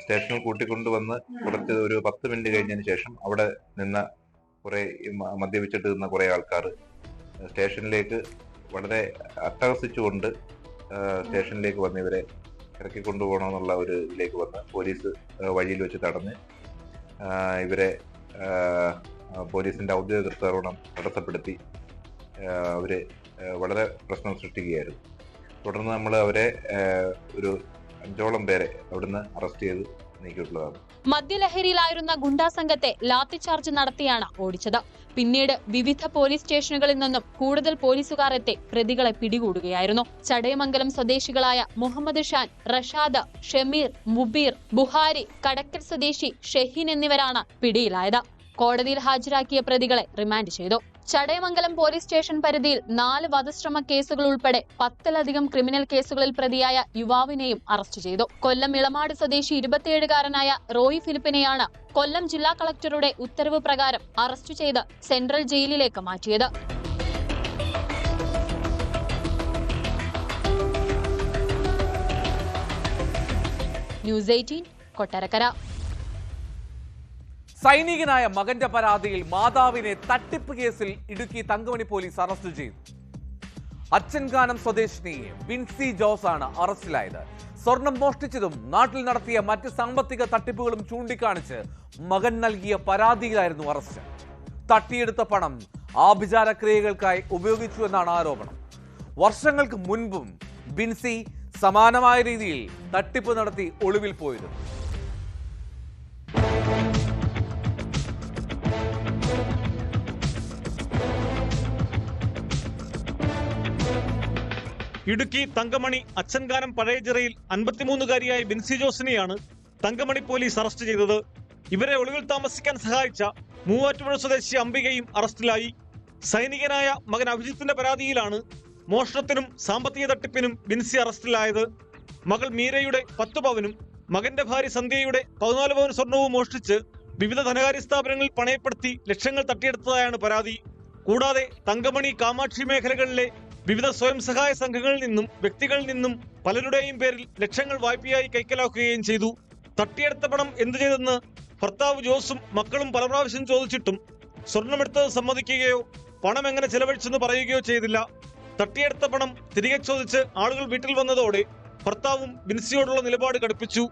സ്റ്റേഷനിൽ കൂട്ടിക്കൊണ്ടുവന്ന് കുറച്ച് ഒരു 10 മിനിറ്റ് കഴിഞ്ഞതിന് ശേഷം അവിടെ നിന്ന് കുറെ മദ്യപിച്ചിട്ട് നിന്ന കുറെ ആൾക്കാർ സ്റ്റേഷനിലേക്ക് വളരെ അട്ടഹസിച്ചുകൊണ്ട് സ്റ്റേഷനിലേക്ക് വന്ന് ഇവരെ ഇറക്കിക്കൊണ്ടുപോകണമെന്നുള്ള ഒരു ഇതിലേക്ക് വന്ന് പോലീസ് വഴിയിൽ വെച്ച് തടഞ്ഞ് ഇവരെ പോലീസിന്റെ ഔദ്യോഗിക കൃത്യകർമ്മം തടസ്സപ്പെടുത്തി അവര് വളരെ പ്രശ്നം സൃഷ്ടിക്കുകയായിരുന്നു. തുടർന്ന് നമ്മൾ അവരെ ഒരു 5ഓളം പേരെ അവിടുന്ന് അറസ്റ്റ് ചെയ്ത് നീക്കിയിട്ടുള്ളതാണ്. മദ്യലഹരിയിലായിരുന്ന ഗുണ്ടാ സംഘത്തെ ലാത്തിചാർജ് നടത്തിയാണ് ഓടിച്ചത്. പിന്നീട് വിവിധ പോലീസ് സ്റ്റേഷനുകളിൽ നിന്നും കൂടുതൽ പോലീസുകാർ എത്തി പ്രതികളെ പിടികൂടുകയായിരുന്നു. ചടയമംഗലം സ്വദേശികളായ മുഹമ്മദ് ഷാൻ, റഷാദ്, ഷമീർ, മുബീർ, ബുഹാരി, കടക്കൽ സ്വദേശി ഷഹീൻ എന്നിവരാണ് പിടിയിലായത്. കോടതിയിൽ ഹാജരാക്കിയ പ്രതികളെ റിമാൻഡ് ചെയ്തു. ചടയമംഗലം പോലീസ് സ്റ്റേഷൻ പരിധിയിൽ 4 വധശ്രമ കേസുകൾ ഉൾപ്പെടെ 10ലധികം ക്രിമിനൽ കേസുകളിൽ പ്രതിയായ യുവാവിനെയും അറസ്റ്റ് ചെയ്തു. കൊല്ലം ഇളമാട് സ്വദേശി 27കാരനായ റോയി ഫിലിപ്പിനെയാണ് കൊല്ലം ജില്ലാ കളക്ടറുടെ ഉത്തരവ് പ്രകാരം അറസ്റ്റ് ചെയ്ത് സെൻട്രൽ ജയിലിലേക്ക് മാറ്റിയത്. ന്യൂസ് 18 കൊട്ടാരക്കര. സൈനികനായ മകന്റെ പരാതിയിൽ മാതാവിനെ തട്ടിപ്പ് കേസിൽ ഇടുക്കി തങ്കമണി പോലീസ് അറസ്റ്റ് ചെയ്തു. അച്ചൻകാനം സ്വദേശിനി ബിൻസി ജോസ് ആണ് അറസ്റ്റിലായത്. സ്വർണം മോഷ്ടിച്ചതും നാട്ടിൽ നടത്തിയ മറ്റ് സാമ്പത്തിക തട്ടിപ്പുകളും ചൂണ്ടിക്കാണിച്ച് മകൻ നൽകിയ പരാതിയിലായിരുന്നു അറസ്റ്റ്. തട്ടിയെടുത്ത പണം ആഭിചാര ക്രിയകൾക്കായി ഉപയോഗിച്ചു എന്നാണ് ആരോപണം. വർഷങ്ങൾക്ക് മുൻപും ബിൻസി സമാനമായ രീതിയിൽ തട്ടിപ്പ് നടത്തി ഒളിവിൽ പോയിരുന്നു. ഇടുക്കി തങ്കമണി അച്ചൻകാനം പഴയചിറയിൽ 53കാരിയായ ബിൻസി ജോസിനെയാണ് തങ്കമണി പോലീസ് അറസ്റ്റ് ചെയ്തത്. ഇവരെ ഒളിവിൽ താമസിക്കാൻ സഹായിച്ച മൂവാറ്റുപുഴ സ്വദേശി അംബികയും അറസ്റ്റിലായി. സൈനികനായ മകൻ അഭിജിത്തിന്റെ പരാതിയിലാണ് മോഷണത്തിനും സാമ്പത്തിക തട്ടിപ്പിനും ബിൻസി അറസ്റ്റിലായത്. മകൾ മീരയുടെ 10 പവനും മകന്റെ ഭാര്യ സന്ധ്യയുടെ 14 പവൻ സ്വർണവും മോഷ്ടിച്ച് വിവിധ ധനകാര്യ സ്ഥാപനങ്ങളിൽ പണയപ്പെടുത്തി ലക്ഷങ്ങൾ തട്ടിയെടുത്തതായാണ് പരാതി. കൂടാതെ തങ്കമണി, കാമാക്ഷി മേഖലകളിലെ വിവിധ സ്വയം സഹായ സംഘങ്ങളിൽ നിന്നും വ്യക്തികളിൽ നിന്നും പലരുടെയും പേരിൽ ലക്ഷങ്ങൾ വായ്പയായി കൈക്കലാക്കുകയും ചെയ്തു. തട്ടിയെടുത്ത പണം എന്തു ചെയ്തെന്ന് ഭർത്താവ് ജോസും മക്കളും പല പ്രാവശ്യം ചോദിച്ചിട്ടും സ്വർണമെടുത്തത് സമ്മതിക്കുകയോ പണം എങ്ങനെ ചെലവഴിച്ചെന്ന് പറയുകയോ ചെയ്തില്ല. തട്ടിയെടുത്ത പണം തിരികെ ചോദിച്ച് ആളുകൾ വീട്ടിൽ വന്നതോടെ ഭർത്താവും ബിൻസിയോടുള്ള നിലപാട് കടുപ്പിച്ചു.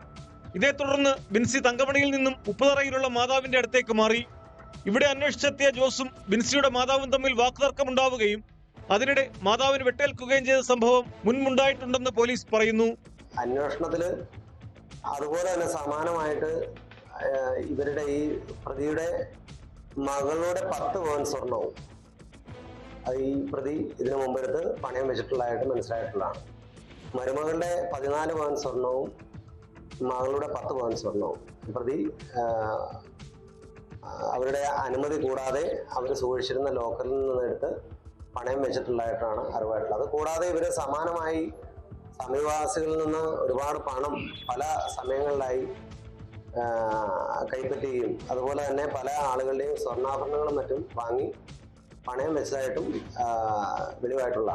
ഇതേ തുടർന്ന് ബിൻസി തങ്കമണിയിൽ നിന്നും ഉപ്പുതറയിലുള്ള മാതാവിന്റെ അടുത്തേക്ക് മാറി. ഇവിടെ അന്വേഷിച്ചെത്തിയ ജോസും ബിൻസിയുടെ മാതാവും തമ്മിൽ വാക്കുതർക്കമുണ്ടാവുകയും അതിനിടെ മാതാവിന് വെട്ടേൽക്കുകയും ചെയ്ത സംഭവം മുൻപുണ്ടായിട്ടുണ്ടെന്ന് പോലീസ് പറയുന്നു. അന്വേഷണത്തില് അതുപോലെ തന്നെ സമാനമായിട്ട് ഇവരുടെ ഈ പ്രതിയുടെ മകളുടെ 10 പവൻ സ്വർണവും ഈ പ്രതി ഇതിനു മുമ്പെടുത്ത് പണയം വെച്ചിട്ടുള്ളതായിട്ട് മനസ്സിലായിട്ടുള്ളതാണ്. മരുമകളുടെ 14 പവൻ സ്വർണവും മകളുടെ 10 പവൻ സ്വർണവും പ്രതി അവരുടെ അനുമതി കൂടാതെ അവർ സൂക്ഷിച്ചിരുന്ന ലോക്കറിൽ നിന്നെടുത്ത് പണയം വെച്ചിട്ടുള്ളതായിട്ടാണ് അറിവായിട്ടുള്ളത്. കൂടാതെ ഇവര് സമാനമായി സമീപവാസികളിൽ നിന്ന് ഒരുപാട് പണം പല സമയങ്ങളിലായി കൈപ്പറ്റുകയും അതുപോലെ തന്നെ പല ആളുകളുടെയും സ്വർണ്ണാഭരണങ്ങളും മറ്റും വാങ്ങി പണയം വെച്ചതായിട്ടും വെളിവായിട്ടുള്ള.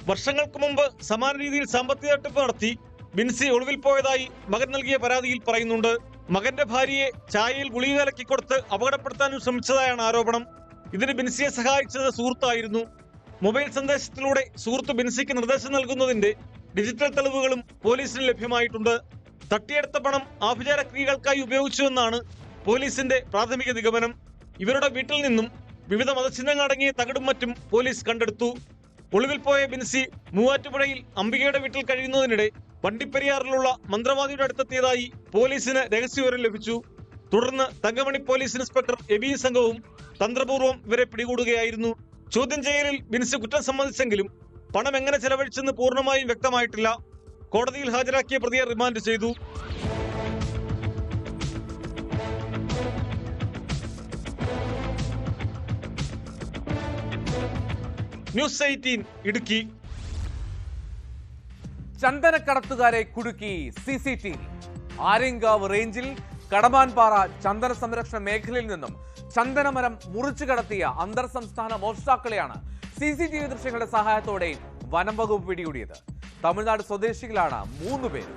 വർഷങ്ങൾക്ക് മുമ്പ് സമാന രീതിയിൽ സാമ്പത്തിക തട്ടിപ്പ് നടത്തി ബിൻസി ഒളിവിൽ പോയതായി മകൻ നൽകിയ പരാതിയിൽ പറയുന്നുണ്ട്. മകന്റെ ഭാര്യയെ ചായയിൽ ഗുളിക കലക്കി കൊടുത്ത് അപകടപ്പെടുത്താനും ശ്രമിച്ചതായാണ് ആരോപണം. ഇതിന് ബിൻസിയെ സഹായിച്ചത് സുഹൃത്തായിരുന്നു. മൊബൈൽ സന്ദേശത്തിലൂടെ സുഹൃത്ത് ബിൻസിക്ക് നിർദ്ദേശം നൽകുന്നതിന്റെ ഡിജിറ്റൽ തെളിവുകളും പോലീസിന് ലഭ്യമായിട്ടുണ്ട്. തട്ടിയെടുത്ത പണം ആഭിചാര ക്രിയകൾക്കായി ഉപയോഗിച്ചുവെന്നാണ് പോലീസിന്റെ പ്രാഥമിക നിഗമനം. ഇവരുടെ വീട്ടിൽ നിന്നും വിവിധ മതചിഹ്നങ്ങൾ അടങ്ങിയ തകിടും മറ്റും പോലീസ് കണ്ടെടുത്തു. ഒളിവിൽ പോയ ബിൻസി മൂവാറ്റുപുഴയിൽ അംബികയുടെ വീട്ടിൽ കഴിയുന്നതിനിടെ വണ്ടിപ്പെരിയാറിലുള്ള മന്ത്രവാദിയുടെ അടുത്തെത്തിയതായി പോലീസിന് രഹസ്യവിവരം ലഭിച്ചു. തുടർന്ന് തങ്കമണി പോലീസ് ഇൻസ്പെക്ടർ എബി സംഘവും തന്ത്രപൂർവ്വം ഇവരെ പിടികൂടുകയായിരുന്നു. ചോദ്യം ചെയ്യലിൽ ബിൻസി കുറ്റം സമ്മതിച്ചെങ്കിലും പണം എങ്ങനെ ചെലവഴിച്ചെന്ന് പൂർണ്ണമായും വ്യക്തമായിട്ടില്ല. കോടതിയിൽ ഹാജരാക്കിയ പ്രതിയെ റിമാൻഡ് ചെയ്തു. ന്യൂസ് 18 ഇടുക്കി. ചന്ദനക്കടത്തുകാരെ കുടുക്കി CCTV. ആര്യങ്കാവ് റേഞ്ചിൽ കടമാൻപാറ ചന്ദന സംരക്ഷണ മേഖലയിൽ നിന്നും ചന്ദനമരം മുറിച്ചു കടത്തിയ അന്തർ സംസ്ഥാന മോഷ്ടാക്കളെയാണ് CCTV ദൃശ്യങ്ങളുടെ സഹായത്തോടെ വനം വകുപ്പ് പിടികൂടിയത്. തമിഴ്നാട് സ്വദേശികളാണ് 3 പേര്.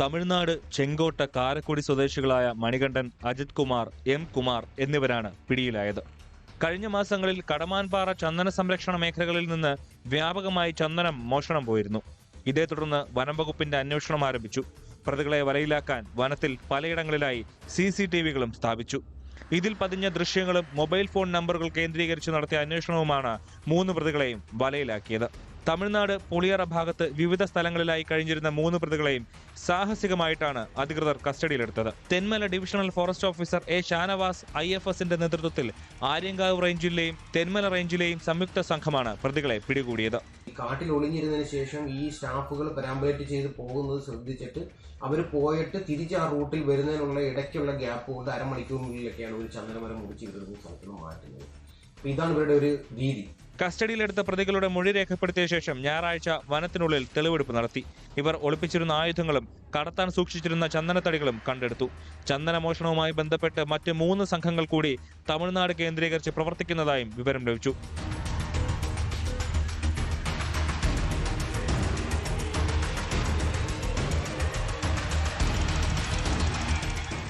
തമിഴ്നാട് ചെങ്കോട്ട കാരക്കുടി സ്വദേശികളായ മണികണ്ഠൻ, അജിത് കുമാർ, M കുമാർ എന്നിവരാണ് പിടിയിലായത്. കഴിഞ്ഞ മാസങ്ങളിൽ കടമാൻപാറ ചന്ദന സംരക്ഷണ മേഖലകളിൽ നിന്ന് വ്യാപകമായി ചന്ദനം മോഷണം പോയിരുന്നു. ഇതേ തുടർന്ന് വനം വകുപ്പിന്റെ അന്വേഷണം ആരംഭിച്ചു. പ്രതികളെ വലയിലാക്കാൻ വനത്തിൽ പലയിടങ്ങളിലായി CCTVകളും സ്ഥാപിച്ചു. ഇതിൽ പതിഞ്ഞ ദൃശ്യങ്ങളും മൊബൈൽ ഫോൺ നമ്പറുകൾ കേന്ദ്രീകരിച്ച് നടത്തിയ അന്വേഷണവുമാണ് 3 പ്രതികളെയും വലയിലാക്കിയത്. തമിഴ്നാട് പുളിയറ ഭാഗത്ത് വിവിധ സ്ഥലങ്ങളിലായി കഴിഞ്ഞിരുന്ന 3 പ്രതികളെയും സാഹസികമായിട്ടാണ് അധികൃതർ കസ്റ്റഡിയിലെടുത്തത്. Thenmala divisional forest officer A Shanavas IFSന്റെ നേതൃത്വത്തിൽ ആര്യങ്കാവ് റേഞ്ചിലെയും തെന്മല റേഞ്ചിലെയും സംയുക്ത സംഘമാണ് പ്രതികളെ പിടികൂടിയത്. കാട്ടിൽ ഒളിഞ്ഞിരുന്നതിന് ശേഷം ഈ സ്റ്റാഫുകൾ പെരാമ്പുലേറ്റ് ചെയ്ത് പോകുന്നത് ശ്രദ്ധിച്ചിട്ട് അവർ പോയിട്ട് തിരിച്ച് ആ റൂട്ടിൽ വരുന്നതിനുള്ള ഇടയ്ക്കുള്ള ഗ്യാപ്പ് കൊണ്ട് അരമണിക്കൂറിനുള്ളിലൊക്കെയാണ് ഒരു ചന്ദനമരം മുറിച്ചിരുന്ന സ്ഥലത്ത് മാറ്റുന്നത്. അപ്പോൾ ഇതാണ് ഇവരുടെ ഒരു രീതി. കസ്റ്റഡിയിലെടുത്ത പ്രതികളുടെ മൊഴി രേഖപ്പെടുത്തിയ ശേഷം ഞായറാഴ്ച വനത്തിനുള്ളിൽ തെളിവെടുപ്പ് നടത്തി. ഇവർ ഒളിപ്പിച്ചിരുന്ന ആയുധങ്ങളും കടത്താൻ സൂക്ഷിച്ചിരുന്ന ചന്ദനത്തടികളും കണ്ടെടുത്തു. ചന്ദനമോഷണവുമായി ബന്ധപ്പെട്ട് മറ്റ് 3 സംഘങ്ങൾ കൂടി തമിഴ്നാട് കേന്ദ്രീകരിച്ച് പ്രവർത്തിക്കുന്നതായും വിവരം ലഭിച്ചു.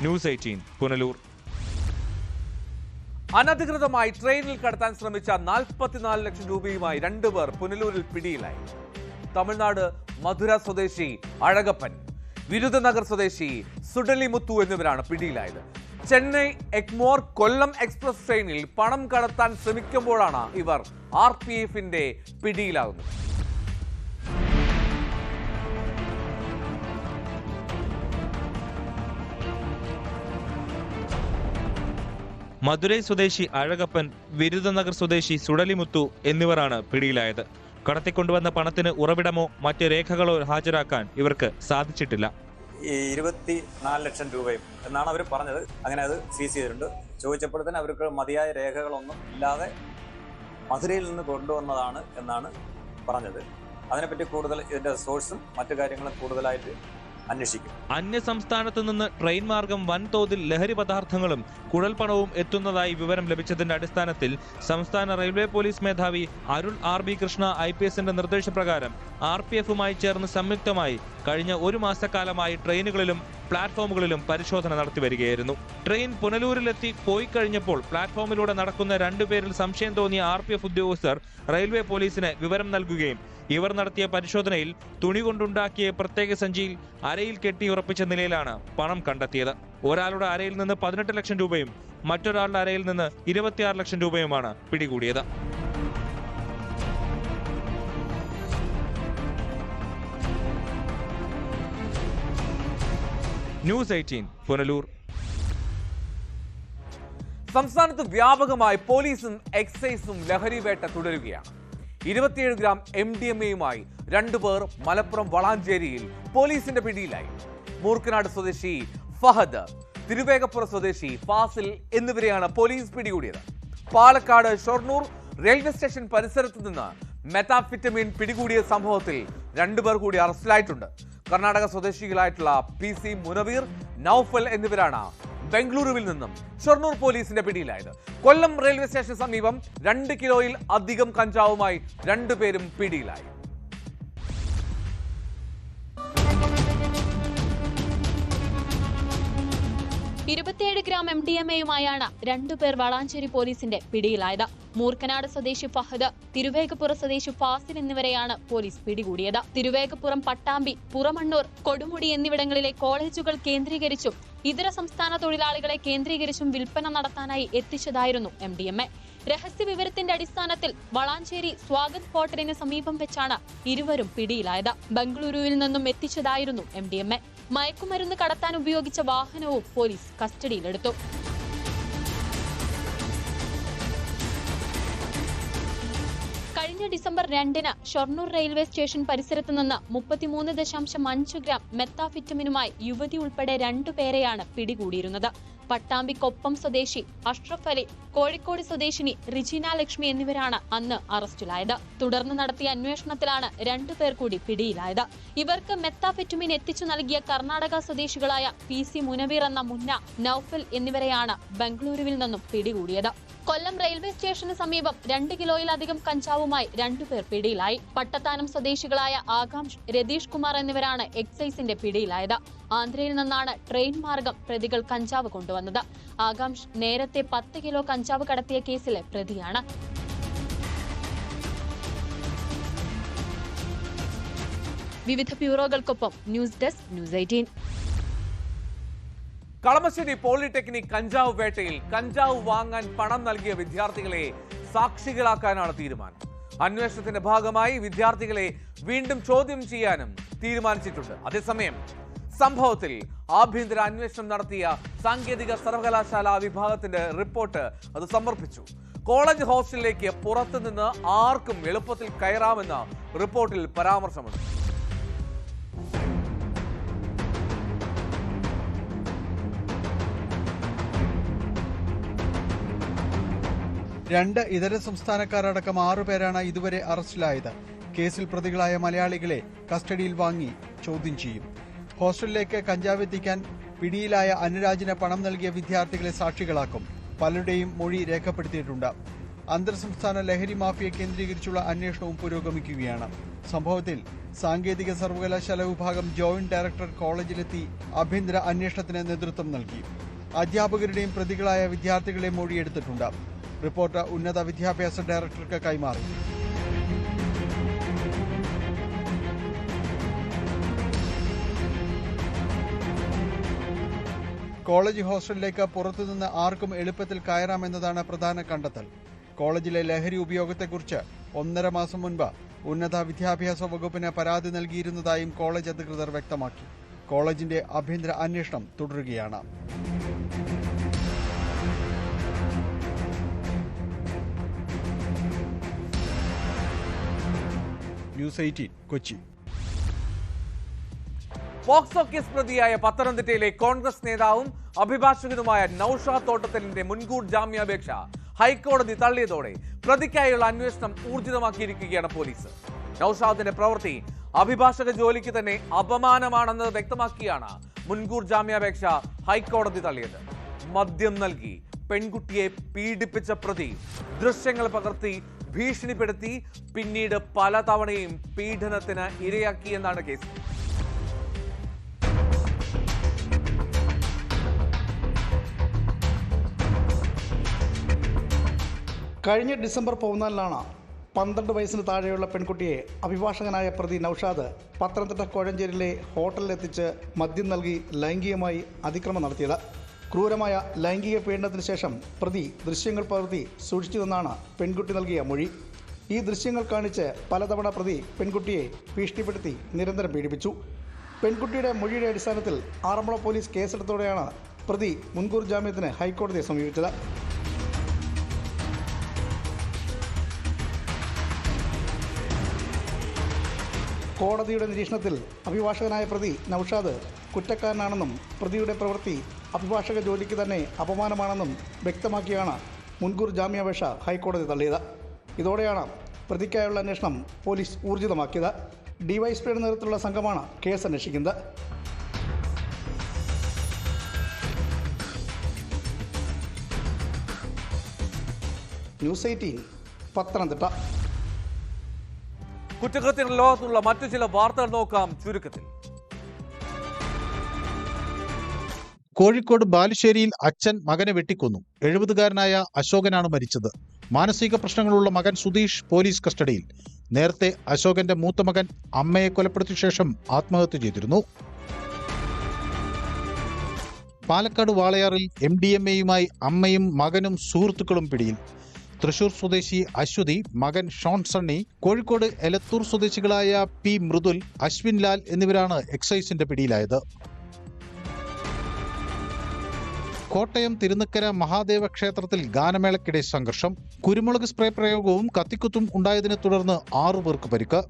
ന്യൂസ് 18 പുനലൂർ. അനധികൃതമായി ട്രെയിനിൽ കടത്താൻ ശ്രമിച്ച 44 ലക്ഷം രൂപയുമായി 2 പേർ പുനലൂരിൽ പിടിയിലായി. തമിഴ്നാട് മധുര സ്വദേശി അഴകപ്പൻ, വിരുദനഗർ സ്വദേശി സുഡലിമുത്തു എന്നിവരാണ് പിടിയിലായത്. ചെന്നൈ എഗ്മോർ കൊല്ലം എക്സ്പ്രസ് ട്രെയിനിൽ പണം കടത്താൻ ശ്രമിക്കുമ്പോഴാണ് ഇവർ RPFന്റെ പിടിയിലാകുന്നത്. മധുരൈ സ്വദേശി അഴകപ്പൻ, വിരുദനഗർ സ്വദേശി സുഡലിമുത്തു എന്നിവരാണ് പിടിയിലായത്. കടത്തിക്കൊണ്ടുവന്ന പണത്തിന് ഉറവിടമോ മറ്റ് രേഖകളോ ഹാജരാക്കാൻ ഇവർക്ക് സാധിച്ചിട്ടില്ല. 24 ലക്ഷം രൂപയും എന്നാണ് അവർ പറഞ്ഞത്. അങ്ങനെ അത് സീസ് ചെയ്തിട്ടുണ്ട്. ചോദിച്ചപ്പോൾ തന്നെ അവർക്ക് മതിയായ രേഖകളൊന്നും ഇല്ലാതെ മധുരയിൽ നിന്ന് കൊണ്ടുവന്നതാണ് എന്നാണ് പറഞ്ഞത്. അതിനെപ്പറ്റി കൂടുതൽ ഇതിന്റെ സോഴ്സും മറ്റു കാര്യങ്ങളും കൂടുതലായിട്ട് അന്വേഷിക്കും. അന്യ സംസ്ഥാനത്തു നിന്ന് ട്രെയിൻ മാർഗം വൻതോതിൽ ലഹരി പദാർത്ഥങ്ങളും കുഴൽപ്പണവും എത്തുന്നതായി വിവരം ലഭിച്ചതിന്റെ അടിസ്ഥാനത്തിൽ സംസ്ഥാന റെയിൽവേ പോലീസ് മേധാവി അരുൾ RB കൃഷ്ണ IPSന്റെ നിർദ്ദേശപ്രകാരം RPFുമായി ചേർന്ന് സംയുക്തമായി കഴിഞ്ഞ 1 മാസക്കാലമായി ട്രെയിനുകളിലും പ്ലാറ്റ്ഫോമുകളിലും പരിശോധന നടത്തി വരികയായിരുന്നു. ട്രെയിൻ പുനലൂരിലെത്തി പോയി കഴിഞ്ഞപ്പോൾ പ്ലാറ്റ്ഫോമിലൂടെ നടക്കുന്ന 2 പേരിൽ സംശയം തോന്നിയ RPF ഉദ്യോഗസ്ഥർ റെയിൽവേ പോലീസിന് വിവരം നൽകുകയും ഇവർ നടത്തിയ പരിശോധനയിൽ തുണി കൊണ്ടുണ്ടാക്കിയ പ്രത്യേക സഞ്ചിയിൽ അരയിൽ കെട്ടിയുറപ്പിച്ച നിലയിലാണ് പണം കണ്ടെത്തിയത്. ഒരാളുടെ അരയിൽ നിന്ന് 18 ലക്ഷം രൂപയും മറ്റൊരാളുടെ അരയിൽ നിന്ന് 26 ലക്ഷം രൂപയുമാണ് പിടികൂടിയത്. ന്യൂസ് 18 പുനലൂർ. സംസ്ഥാനത്ത് വ്യാപകമായി പോലീസും എക്സൈസും ലഹരി വേട്ട തുടരുകയാണ്. 27 ഗ്രാം MDMAയുമായി 2 പേർ മലപ്പുറം വളാഞ്ചേരിയിൽ പോലീസിന്റെ പിടിയിലായി. മൂർക്കനാട് സ്വദേശി ഫഹദ്, തിരുവേഗപ്പുറ സ്വദേശി ഫാസിൽ എന്നിവരെയാണ് പോലീസ് പിടികൂടിയത്. പാലക്കാട് ഷൊർണൂർ റെയിൽവേ സ്റ്റേഷൻ പരിസരത്ത് നിന്ന് മെത്താഫിറ്റമിൻ പിടികൂടിയ സംഭവത്തിൽ 2 പേർ കൂടി അറസ്റ്റിലായിട്ടുണ്ട്. കർണാടക സ്വദേശികളായിട്ടുള്ള PC മുനവീർ, നൌഫൽ എന്നിവരാണ് ബംഗളൂരുവിൽ നിന്നും ഷൊർണൂർ പോലീസിന്റെ പിടിയിലായത്. കൊല്ലം റെയിൽവേ സ്റ്റേഷന് സമീപം 2 കിലോയിൽ അധികം കഞ്ചാവുമായി 2 പേരും പിടിയിലായി. ഗ്രാം MDMA-യുമായാണ് 2 പേർ വളാഞ്ചേരി പോലീസിന്റെ പിടിയിലായത്. മൂർക്കനാട് സ്വദേശി ഫഹദ്, തിരുവേഗപ്പുറ സ്വദേശി ഫാസിൽ എന്നിവരെയാണ് പോലീസ് പിടികൂടിയത്. തിരുവേഗപ്പുറം, പട്ടാമ്പി, പുറമണ്ണൂർ, കൊടുമുടി എന്നിവിടങ്ങളിലെ കോളേജുകൾ കേന്ദ്രീകരിച്ചും ഇതര സംസ്ഥാന തൊഴിലാളികളെ കേന്ദ്രീകരിച്ചും വിൽപ്പന നടത്താനായി എത്തിച്ചതായിരുന്നു MDMA. രഹസ്യ വിവരത്തിന്റെ അടിസ്ഥാനത്തിൽ വളാഞ്ചേരി സ്വാഗത് ഹോട്ടലിന് സമീപം വെച്ചാണ് ഇരുവരും പിടിയിലായത്. ബംഗളൂരുവിൽ നിന്നും എത്തിച്ചതായിരുന്നു MDMA. മയക്കുമരുന്ന് കടത്താൻ ഉപയോഗിച്ച വാഹനവും പോലീസ് കസ്റ്റഡിയിലെടുത്തു. കഴിഞ്ഞ ഡിസംബർ 2-ന് ഷൊർണൂർ റെയിൽവേ സ്റ്റേഷൻ പരിസരത്ത് നിന്ന് 33.5 ഗ്രാം മെത്താഫിറ്റമിനുമായി യുവതി ഉൾപ്പെടെ 2 പേരെയാണ് പിടികൂടിയിരുന്നത്. പട്ടാമ്പി കൊപ്പം സ്വദേശി അഷ്റഫ് അലി, കോഴിക്കോട് സ്വദേശിനി റിജിന ലക്ഷ്മി എന്നിവരാണ് അന്ന് അറസ്റ്റിലായത്. തുടർന്ന് നടത്തിയ അന്വേഷണത്തിലാണ് 2 പേർ കൂടി പിടിയിലായത്. ഇവർക്ക് മെത്താഫെറ്റമിൻ എത്തിച്ചു നൽകിയ കർണാടക സ്വദേശികളായ PC മുനവീർ എന്ന മുന്ന, നൌഫൽ എന്നിവരെയാണ് ബംഗളൂരുവിൽ നിന്നും പിടികൂടിയത്. കൊല്ലം റെയിൽവേ സ്റ്റേഷന് സമീപം 2 കിലോയിലധികം കഞ്ചാവുമായി 2 പേർ പിടിയിലായി. പട്ടത്താനം സ്വദേശികളായ ആകാംഷ്, രതീഷ് കുമാർ എന്നിവരാണ് എക്സൈസിന്റെ പിടിയിലായത്. ആന്ധ്രയിൽ നിന്നാണ് ട്രെയിൻ മാർഗം പ്രതികൾ കഞ്ചാവ് കൊണ്ടുവന്നത്. ആകാംഷ് നേരത്തെ 10 കിലോ കഞ്ചാവ് കടത്തിയ കേസിലെ പ്രതിയാണ്. വിവിധ ബ്യൂറോകൾക്കൊപ്പം news desk, news 18. Kalamassery polytechnic കഞ്ചാവ് വേട്ടയിൽ കഞ്ചാവ് വാങ്ങാൻ പണം നൽകിയ വിദ്യാർത്ഥികളെ സാക്ഷികളാക്കാനാണ് തീരുമാനം. അന്വേഷണത്തിന്റെ ഭാഗമായി വിദ്യാർത്ഥികളെ വീണ്ടും ചോദ്യം ചെയ്യാനും തീരുമാനിച്ചിട്ടുണ്ട്. അതേസമയം സംഭവത്തിൽ ആഭ്യന്തര അന്വേഷണം നടത്തിയ സാങ്കേതിക സർവകലാശാല വിഭാഗത്തിന്റെ റിപ്പോർട്ട് അത് സമർപ്പിച്ചു. കോളേജ് ഹോസ്റ്റലിലേക്ക് പുറത്തുനിന്ന് ആർക്കും എളുപ്പത്തിൽ കയറാമെന്ന റിപ്പോർട്ടിൽ പരാമർശമുണ്ട്. രണ്ട് ഇതര സംസ്ഥാനക്കാരടക്കം 6 പേരാണ് ഇതുവരെ അറസ്റ്റിലായത്. കേസിൽ പ്രതികളായ മലയാളികളെ കസ്റ്റഡിയിൽ വാങ്ങി ചോദ്യം ചെയ്യും. ഹോസ്റ്റലിലേക്ക് കഞ്ചാവ് എത്തിക്കാൻ പിടിയിലായ അനുരാജിന് പണം നൽകിയ വിദ്യാർത്ഥികളെ സാക്ഷികളാക്കും. പലരുടെയും മൊഴി രേഖപ്പെടുത്തിയിട്ടുണ്ട്. അന്തർ സംസ്ഥാന ലഹരി മാഫിയ കേന്ദ്രീകരിച്ചുള്ള അന്വേഷണവും പുരോഗമിക്കുകയാണ്. സംഭവത്തിൽ സാങ്കേതിക സർവകലാശാല വിഭാഗം ജോയിന്റ് ഡയറക്ടർ കോളേജിലെത്തി ആഭ്യന്തര അന്വേഷണത്തിന് നേതൃത്വം നൽകി. അധ്യാപകരുടെയും പ്രതികളായ വിദ്യാർത്ഥികളെ മൊഴിയെടുത്തിട്ടുണ്ട്. റിപ്പോർട്ട് ഉന്നത വിദ്യാഭ്യാസ ഡയറക്ടർക്ക് കൈമാറി. കോളേജ് ഹോസ്റ്റലിലേക്ക് പുറത്തുനിന്ന് ആർക്കും എളുപ്പത്തിൽ കയറാമെന്നതാണ് പ്രധാന കണ്ടെത്തൽ. കോളേജിലെ ലഹരി ഉപയോഗത്തെക്കുറിച്ച് 1.5 മാസം മുൻപ് ഉന്നത വിദ്യാഭ്യാസ വകുപ്പിന് പരാതി നൽകിയിരുന്നതായും കോളേജ് അധികൃതർ വ്യക്തമാക്കി. കോളേജിന്റെ ആഭ്യന്തര അന്വേഷണം തുടരുകയാണ്. ന്യൂസ് 18 കൊച്ചി. പോക്സോ കേസ് പ്രതിയായ പത്തനംതിട്ടയിലെ കോൺഗ്രസ് നേതാവും അഭിഭാഷകനുമായ നൌഷാദ് തോട്ടത്തലിന്റെ മുൻകൂർ ജാമ്യാപേക്ഷ ഹൈക്കോടതി തള്ളിയതോടെ പ്രതിക്കായുള്ള അന്വേഷണം ഊർജിതമാക്കിയിരിക്കുകയാണ് പോലീസ്. നൌഷാദിന്റെ പ്രവൃത്തി അഭിഭാഷക ജോലിക്ക് തന്നെ അപമാനമാണെന്ന് വ്യക്തമാക്കിയാണ് മുൻകൂർ ജാമ്യാപേക്ഷ ഹൈക്കോടതി തള്ളിയത്. മദ്യം നൽകി പെൺകുട്ടിയെ പീഡിപ്പിച്ച പ്രതി ദൃശ്യങ്ങൾ പകർത്തി ഭീഷണിപ്പെടുത്തി പിന്നീട് പലതവണയും പീഡനത്തിന് ഇരയാക്കിയെന്നാണ് കേസ്. കഴിഞ്ഞ ഡിസംബർ 14-നാണ് 12 വയസ്സിന് താഴെയുള്ള പെൺകുട്ടിയെ അഭിഭാഷകനായ പ്രതി നൌഷാദ് പത്തനംതിട്ട കോഴഞ്ചേരിയിലെ ഹോട്ടലിലെത്തിച്ച് മദ്യം നൽകി ലൈംഗികമായി അതിക്രമം നടത്തിയത്. ക്രൂരമായ ലൈംഗിക പീഡനത്തിന് ശേഷം പ്രതി ദൃശ്യങ്ങൾ പകർത്തി സൂക്ഷിച്ചുവെന്നാണ് പെൺകുട്ടി നൽകിയ മൊഴി. ഈ ദൃശ്യങ്ങൾ കാണിച്ച് പലതവണ പ്രതി പെൺകുട്ടിയെ ഭീഷണിപ്പെടുത്തി നിരന്തരം പീഡിപ്പിച്ചു. പെൺകുട്ടിയുടെ മൊഴിയുടെ അടിസ്ഥാനത്തിൽ ആറന്മുള പോലീസ് കേസെടുത്തോടെയാണ് പ്രതി മുൻകൂർ ജാമ്യത്തിന് ഹൈക്കോടതിയെ സമീപിച്ചത്. കോടതിയുടെ നിരീക്ഷണത്തിൽ അഭിഭാഷകനായ പ്രതി നൌഷാദ് കുറ്റക്കാരനാണെന്നും പ്രതിയുടെ പ്രവൃത്തി അഭിഭാഷക ജോലിക്ക് തന്നെ അപമാനമാണെന്നും വ്യക്തമാക്കിയാണ് മുൻകൂർ ജാമ്യാപേക്ഷ ഹൈക്കോടതി തള്ളിയത്. ഇതോടെയാണ് പ്രതിക്കായുള്ള അന്വേഷണം പോലീസ് ഊർജിതമാക്കിയത്. ഡിവൈഎസ്പിയുടെ നേതൃത്വത്തിലുള്ള സംഘമാണ് കേസ് അന്വേഷിക്കുന്നത്. ന്യൂസ് 18 പത്തനംതിട്ട. കുറ്റകൃത്യങ്ങളുടെ ലോകത്തുള്ള മറ്റു ചില വാർത്തകൾ നോക്കാം ചുരുക്കത്തിൽ. കോഴിക്കോട് ബാലുശ്ശേരിയിൽ അച്ഛൻ മകനെ വെട്ടിക്കൊന്നു. 70-കാരനായ അശോകനാണ് മരിച്ചത്. മാനസിക പ്രശ്നങ്ങളുള്ള മകൻ സുധീഷ് പോലീസ് കസ്റ്റഡിയിൽ. നേരത്തെ അശോകന്റെ മൂത്ത മകൻ അമ്മയെ കൊലപ്പെടുത്തിയ ശേഷം ആത്മഹത്യ ചെയ്തിരുന്നു. പാലക്കാട് വാളയാറിൽ MDMAയുമായി അമ്മയും മകനും സുഹൃത്തുക്കളും പിടിയിൽ. തൃശൂർ സ്വദേശി അശ്വതി, മകൻ ഷോൺ സണ്ണി, കോഴിക്കോട് എലത്തൂർ സ്വദേശികളായ പി മൃദുൽ, അശ്വിൻ ലാൽ എന്നിവരാണ് എക്സൈസിന്റെ പിടിയിലായത്. കോട്ടയം തിരുനക്കര മഹാദേവ ക്ഷേത്രത്തിൽ ഗാനമേളയ്ക്കിടെ സംഘർഷം. കുരുമുളക് സ്പ്രേ പ്രയോഗവും കത്തിക്കുത്തും ഉണ്ടായതിനെ തുടർന്ന് 6 പേർക്ക് പരിക്ക്.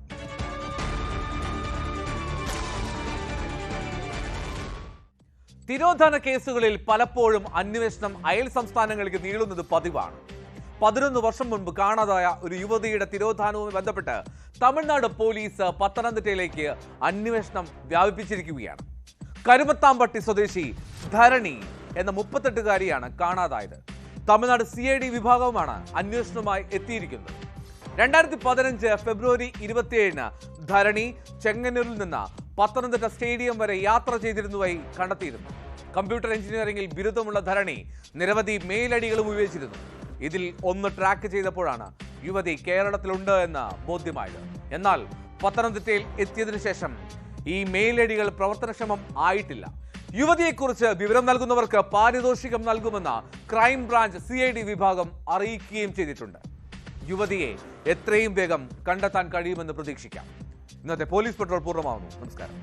തിരോധാന കേസുകളിൽ പലപ്പോഴും അന്വേഷണം അയൽ സംസ്ഥാനങ്ങളിലേക്ക് നീളുന്നത് പതിവാണ്. 11 വർഷം മുൻപ് കാണാതായ ഒരു യുവതിയുടെ തിരോധാനവുമായി ബന്ധപ്പെട്ട് തമിഴ്നാട് പോലീസ് പത്തനംതിട്ടയിലേക്ക് അന്വേഷണം വ്യാപിപ്പിച്ചിരിക്കുകയാണ്. കരുമത്താമ്പട്ടി സ്വദേശി ധരണി എന്ന 38-കാരിയാണ് കാണാതായത്. തമിഴ്നാട് CID വിഭാഗവുമാണ് അന്വേഷണവുമായി എത്തിയിരിക്കുന്നത്. 2015 ഫെബ്രുവരി 27-ന് ധരണി ചെങ്ങന്നൂരിൽ നിന്ന് പത്തനംതിട്ട സ്റ്റേഡിയം വരെ യാത്ര ചെയ്തിരുന്നതായി കണ്ടെത്തിയിരുന്നു. കമ്പ്യൂട്ടർ എഞ്ചിനീയറിംഗിൽ ബിരുദമുള്ള ധരണി നിരവധി മെയിൽ ഐഡികളും ഉപയോഗിച്ചിരുന്നു. ഇതിൽ ഒന്ന് ട്രാക്ക് ചെയ്തപ്പോഴാണ് യുവതി കേരളത്തിലുണ്ട് എന്ന് ബോധ്യമായത്. എന്നാൽ പത്തനംതിട്ടയിൽ എത്തിയതിനു ശേഷം ഈ മെയിൽ ഐഡികൾ പ്രവർത്തനക്ഷമം ആയിട്ടില്ല. യുവതിയെക്കുറിച്ച് വിവരം നൽകുന്നവർക്ക് പാരിതോഷികം നൽകുമെന്ന് ക്രൈംബ്രാഞ്ച് CID വിഭാഗം അറിയിക്കുകയും ചെയ്തിട്ടുണ്ട്. യുവതിയെ എത്രയും വേഗം കണ്ടെത്താൻ കഴിയുമെന്ന് പ്രതീക്ഷിക്കാം. ഇന്നത്തെ പോലീസ് പെട്രോൾ പൂർണ്ണമാവുന്നു. നമസ്കാരം.